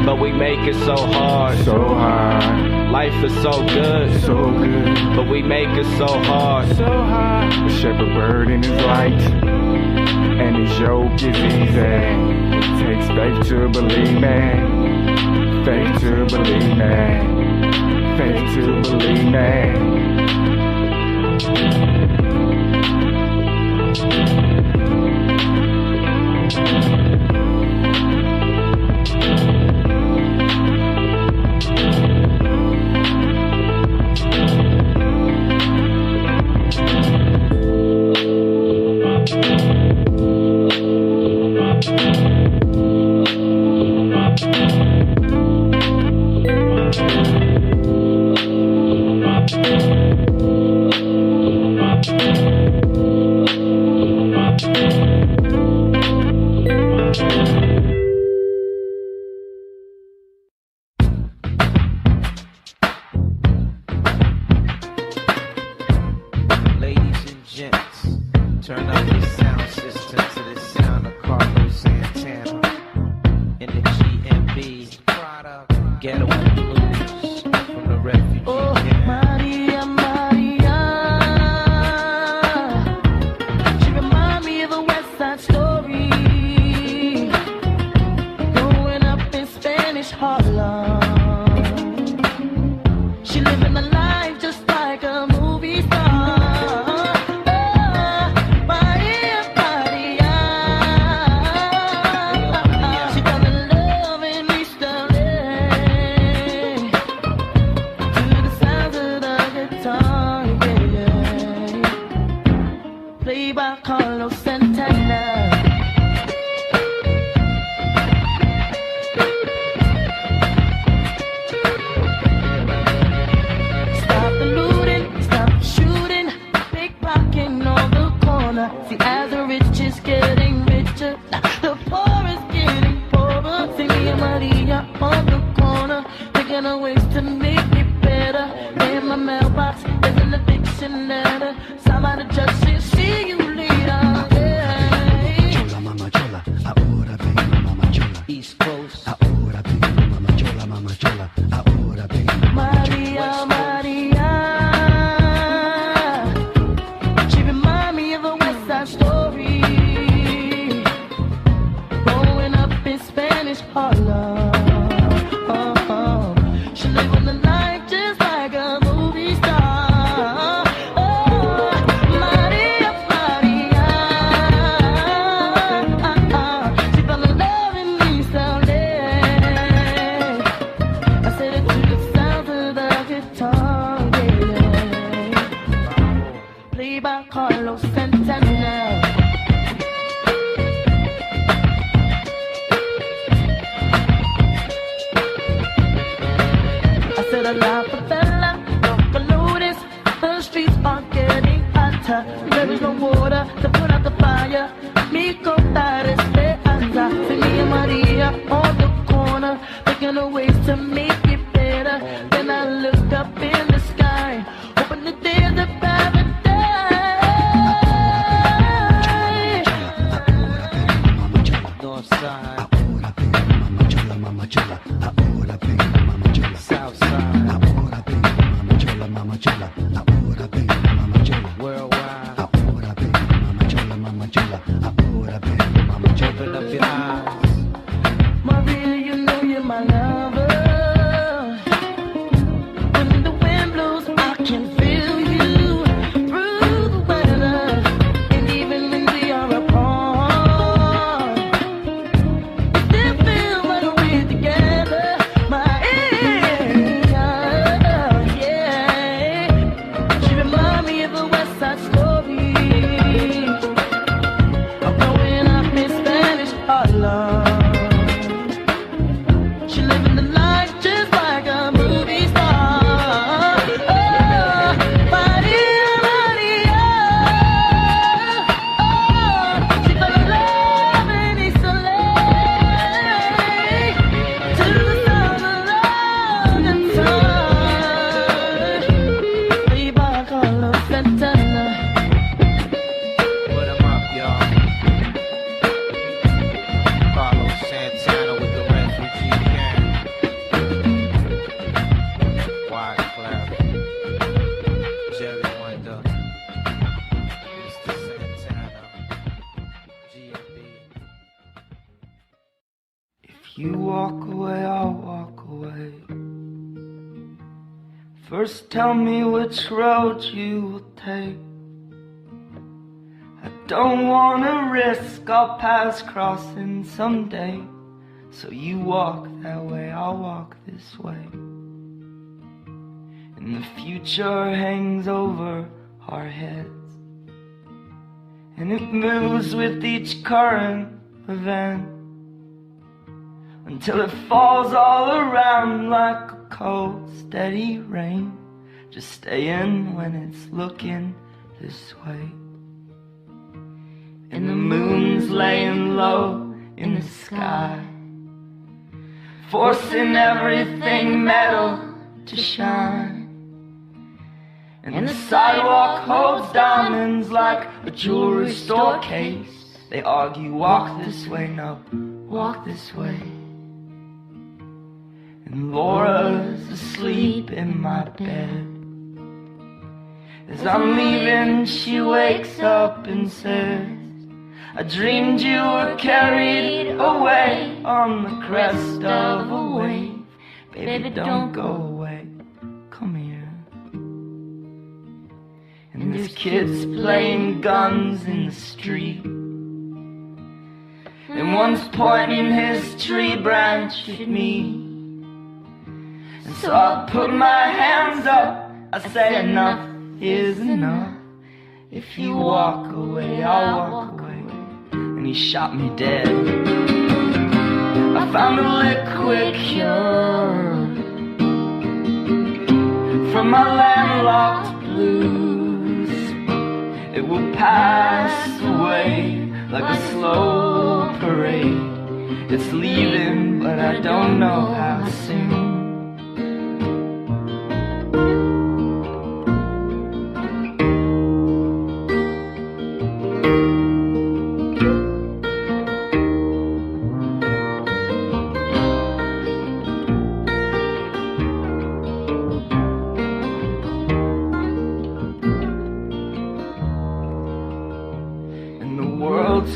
but we make it so hard, Life is so good, but we make it so hard, The shepherd burden is light, and his yoke is easy. It takes faith to believe, man. Faith to believe, man. Faith to believe, man. Turn up your sound system to the sound of Carlos Santana in the GMB Getaway Blues from the refugee camp. Maria, Maria, she remind me of a West Side Story, growing up in Spanish Harlem. She living a life just like a movie star. Carlos Santana. Stop the looting, stop the shooting, pickpocketing on the corner. See, as the rich is getting richer, the poor is getting poorer. See me and Maria on the corner, thinking of ways to make it better. In my mailbox, there's an eviction letter. Somebody just said, see you later. East Coast. Ahora vengo, mama chola, ahora vengo, Maria, Maria. She remind me of a West Side Story, growing up in Spanish Harlem. She living the life just like a movie star. Maria, Maria. She fell in love in me someday. I said it to the sound of the guitar, yeah. Played by Carlos Santana. I said a la favela, don't notice, the streets are getting hotter. There is no water to put out the fire. Mi contar esperanza. See me and Maria on the corner, thinking of ways to make it better. Then I looked up in the sky, hoping that there's a paradise. North side. ahora vengo, mama chola, ahora vengo, mama chola, South side. ahora vengo, mama chola, ahora vengo, mama chola, Worldwide. ahora vengo, mama chola, ahora vengo, mama chola. Open up your eyes. Maria, you know you're my lover. If you walk away, I'll walk away. First tell me which road you will take. I don't wanna risk our paths crossing someday. So you walk that way, I'll walk this way. And the future hangs over our heads, and it moves with each current event, until it falls all around like a cold, steady rain, just staying when it's looking this way. And the moon's laying low in the sky, forcing everything metal to shine. And the sidewalk holds diamonds like a jewelry store case. They argue, walk this way, no, walk this way. And Laura's asleep in my bed. As I'm leaving, she wakes up and says, I dreamed you were carried away on the crest of a wave. Baby, don't go away, come here. And there's kids playing guns in the street, and one's pointing his tree branch at me. And so I put my hands up, I say enough is enough. If you walk away, I'll walk away. And he shot me dead. I found a liquid cure from my landlocked blues. It will pass away like a slow parade. It's leaving, but I don't know how soon.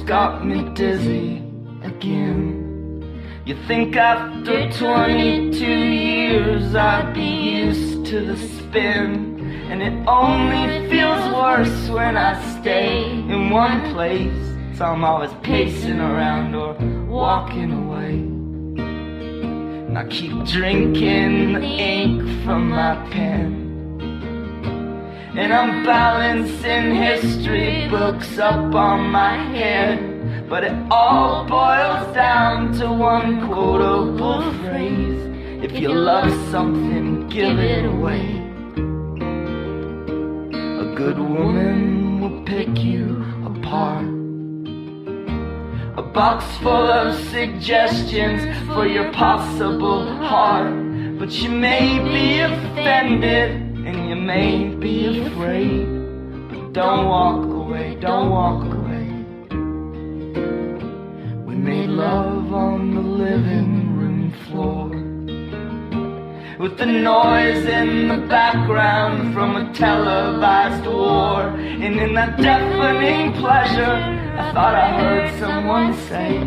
Got me dizzy again. You think after 22 years I'd be used to the spin, and it only feels worse when I stay in one place. So I'm always pacing around or walking away. And I keep drinking the ink from my pen, and I'm balancing history books up on my head. But it all boils down to one quotable phrase: if you love something, give it away. A good woman will pick you apart, a box full of suggestions for your possible heart. But you may be offended and you may be afraid, but don't walk away, don't walk away. We made love on the living room floor, with the noise in the background from a televised war. And in that deafening pleasure, I thought I heard someone say,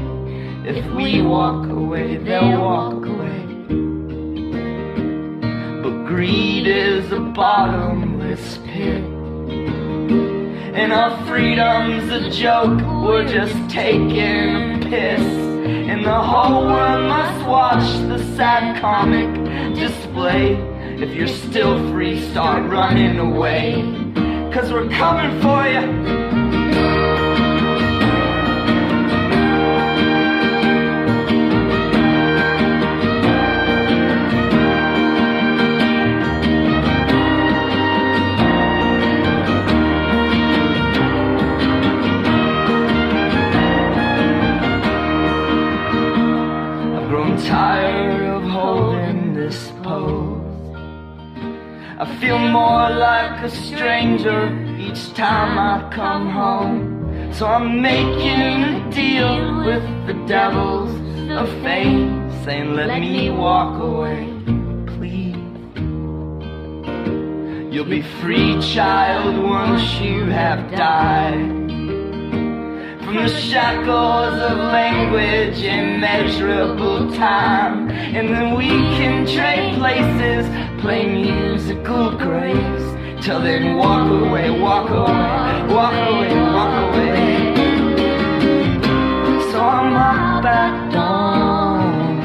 if we walk away, they'll walk away. Greed is a bottomless pit, and our freedom's a joke. We're just taking a piss, and the whole world must watch the sad comic display. If you're still free, start running away, 'cause we're coming for you. Tired of holding this pose. I feel more like a stranger each time I come home. So I'm making a deal with the devils of fame, saying let me walk away, please. You'll be free, child, once you have died. from the shackles of language, immeasurable time. And then we can trade places, play musical grace. Till then walk away, walk away, walk away, walk away. So I'm up at dawn,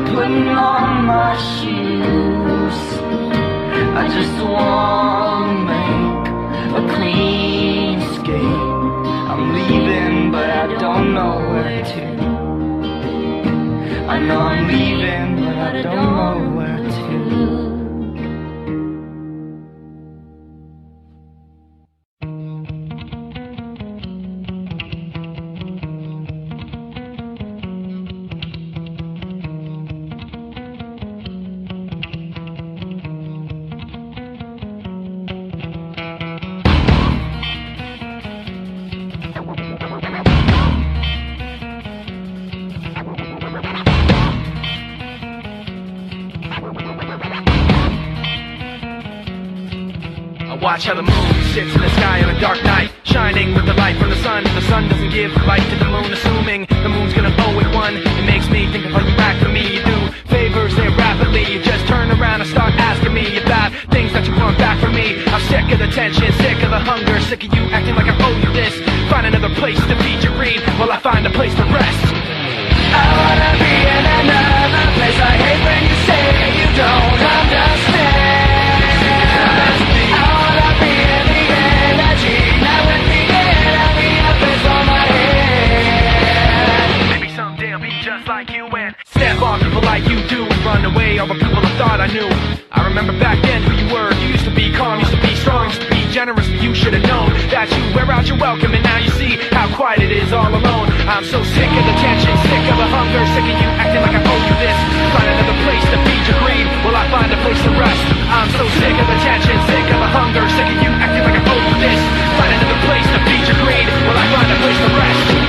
putting on my shoes. I just wanna make a clean escape. I'm leaving, but I don't know where to. I know I'm leaving, but I don't know where to. Watch how the moon sits in the sky on a dark night, shining with the light from the sun. The sun doesn't give light to the moon, assuming the moon's gonna owe it one. It makes me think of how you act for me. You do favors there rapidly. You just turn around and start asking me about things that you want back from me. I'm sick of the tension, sick of the hunger, sick of you acting like I owe you this. Find another place to feed your greed while I find a place to rest. I wanna be in another place. I hate when you say you don't understand. Just like you and step on people like you do and run away all the people I thought I knew. I remember back then who you were. You used to be calm, used to be strong, used to be generous, but you should have known that you wear out your welcome, and now you see how quiet it is all alone. I'm so sick of the tension, sick of the hunger, sick of you acting like I owe you this. Find another place to feed your greed while I find a place to rest. I'm so sick of the tension, sick of the hunger, sick of you acting like I owe you this. Find another place to feed your greed while I find a place to rest.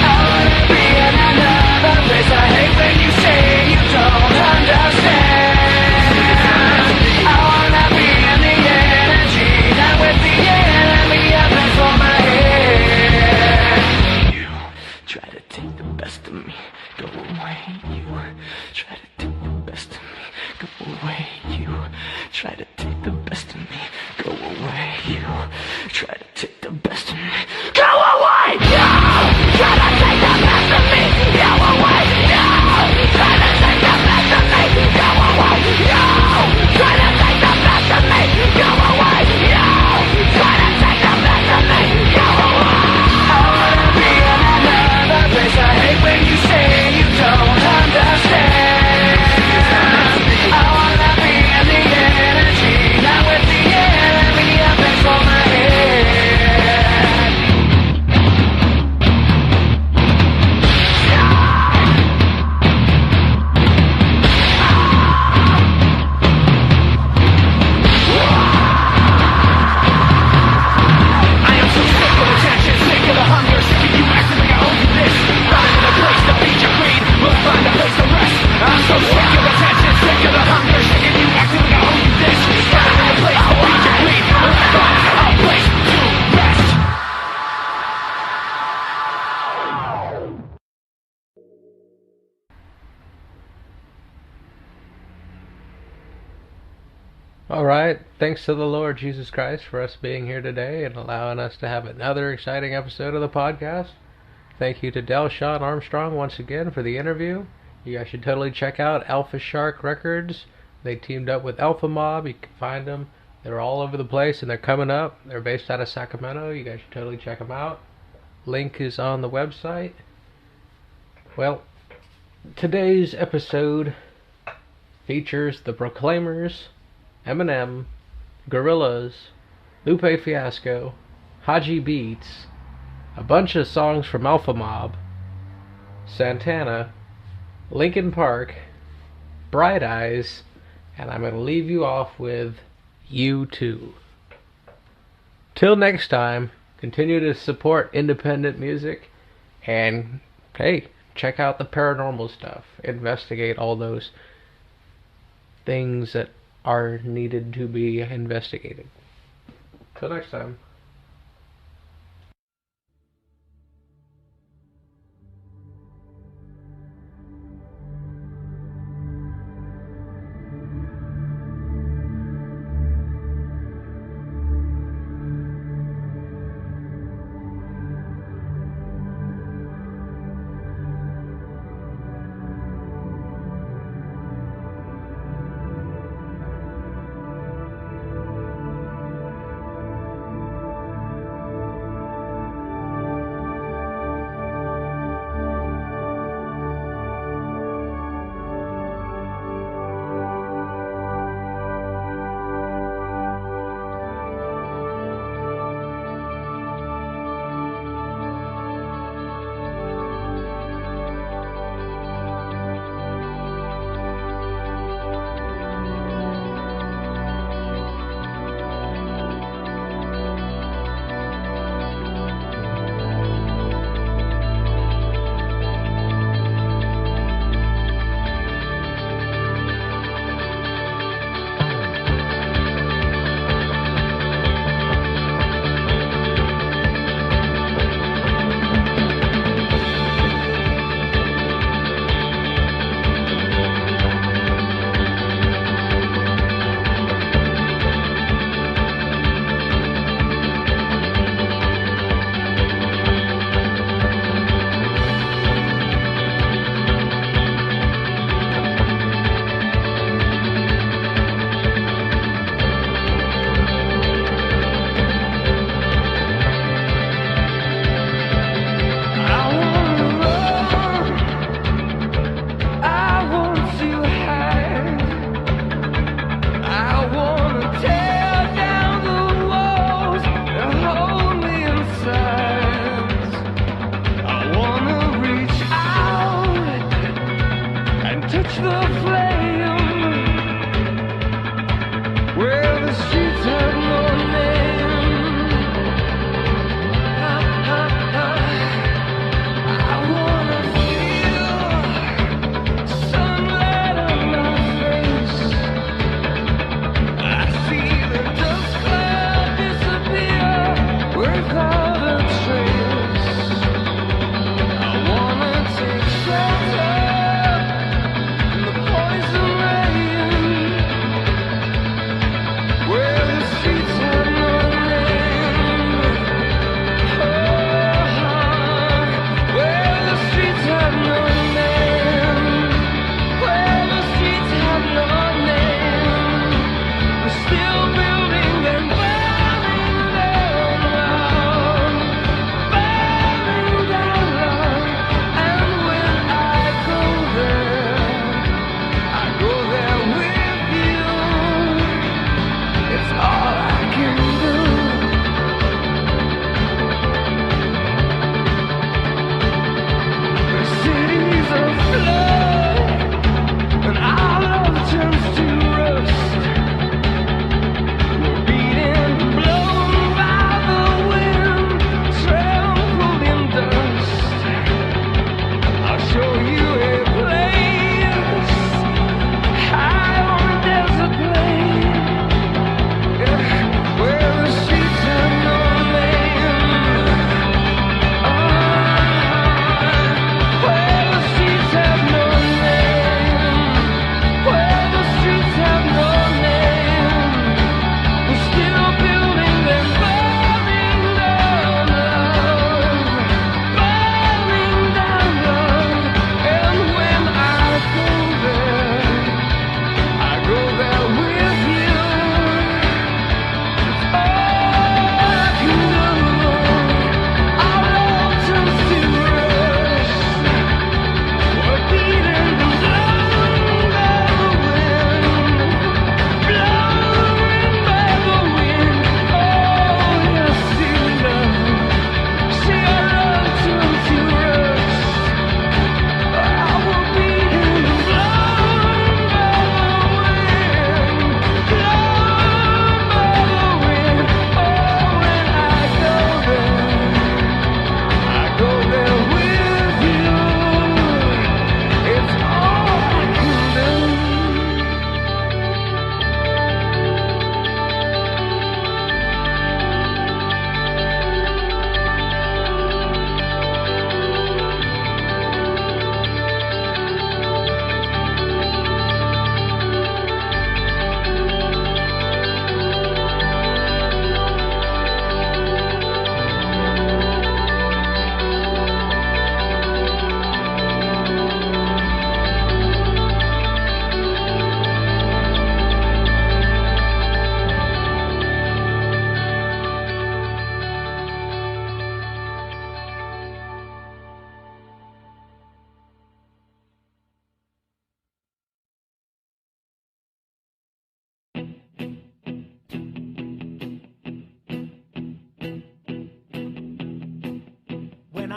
I wanna be in another place. I hate when you say you don't understand. I wanna be in the energy, not with the enemy up and for my head. You try to take the best of me, go away. You try to take the best of me, go away. You try to take the best of me, go away. You try to take the best of me, go away. You try to take the best of me, go away. You try to take the best of me, go away. You try to take the best of me, go away. You try to take the best of me, go away. I wanna be in another place. I hate when you say you don't understand. I wanna be in the energy, not with the enemy up and for my head. Alright, thanks to the Lord Jesus Christ for us being here today and allowing us to have another exciting episode of the podcast. Thank you to Delshawn Armstrong once again for the interview. You guys should totally check out Alpha Shark Records. They teamed up with Alpha Mob. You can find them. They're all over the place and they're coming up. They're based out of Sacramento. You guys should totally check them out. Link is on the website. Well, today's episode features the Proclaimers, Eminem, Gorillaz, Lupe Fiasco, Haji Beats, a bunch of songs from Alpha Mob, Santana, Linkin Park, Bright Eyes, and I'm going to leave you off with U2. Till next time, continue to support independent music, and hey, check out the paranormal stuff. Investigate all those things that are needed to be investigated. Till next time.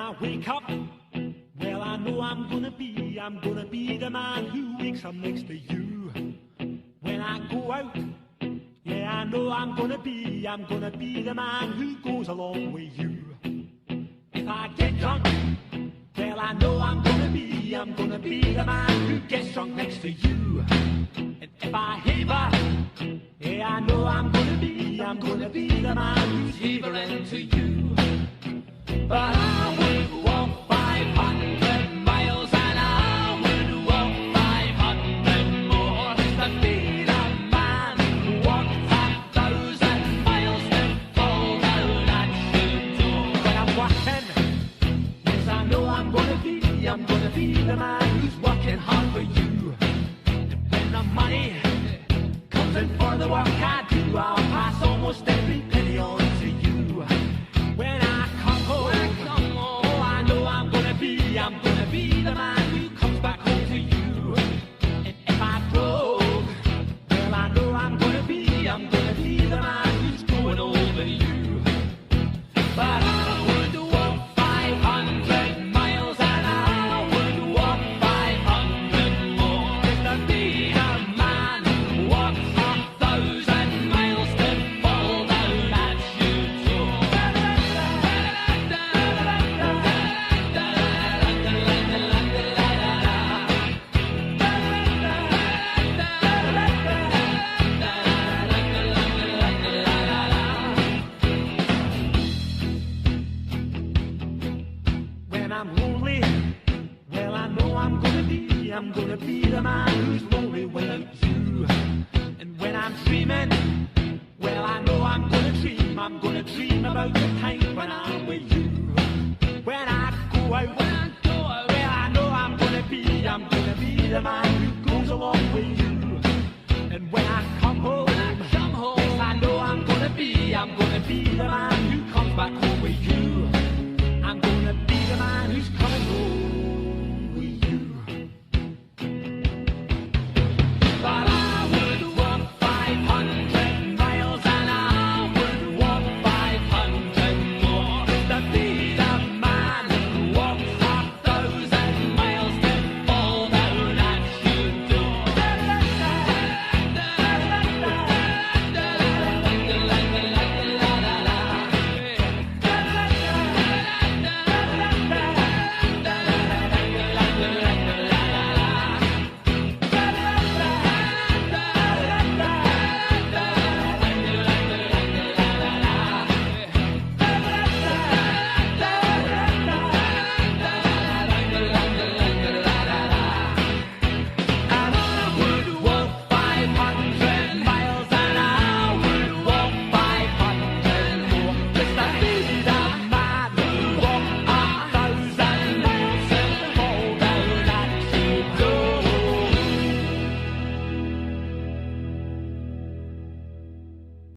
I wake up, well, I know I'm gonna be the man who wakes up next to you. When I go out, yeah, I know I'm gonna be the man who goes along with you. If I get drunk, well, I know I'm gonna be the man who gets drunk next to you. And if I haver, yeah, I know I'm gonna be the man who's havering to you. But I would walk 500 miles and I would walk 500 more just to be the man who walked 1,000 miles to fall down at your door. When I'm walking, yes, I know I'm gonna be the man who's working hard for you. And when the money comes in for the work I do, I'll pass almost every penny on to you. When I come home, oh, I know I'm gonna be the man who comes back home to you. And if I broke, well, I know I'm gonna be the man who's going over you. But I would walk 500 miles and I would walk 500 more just to be the man who walks 1,000 miles to fall down at your door. When I'm lonely, well, I know I'm gonna be the man who's lonely without you. And when I'm dreaming, well, I know I'm gonna dream about the time when I'm with you. When I go out, well, I know I'm gonna be the man who goes along with you. And when I come home, yes, I know I'm gonna be the man who comes back home with you.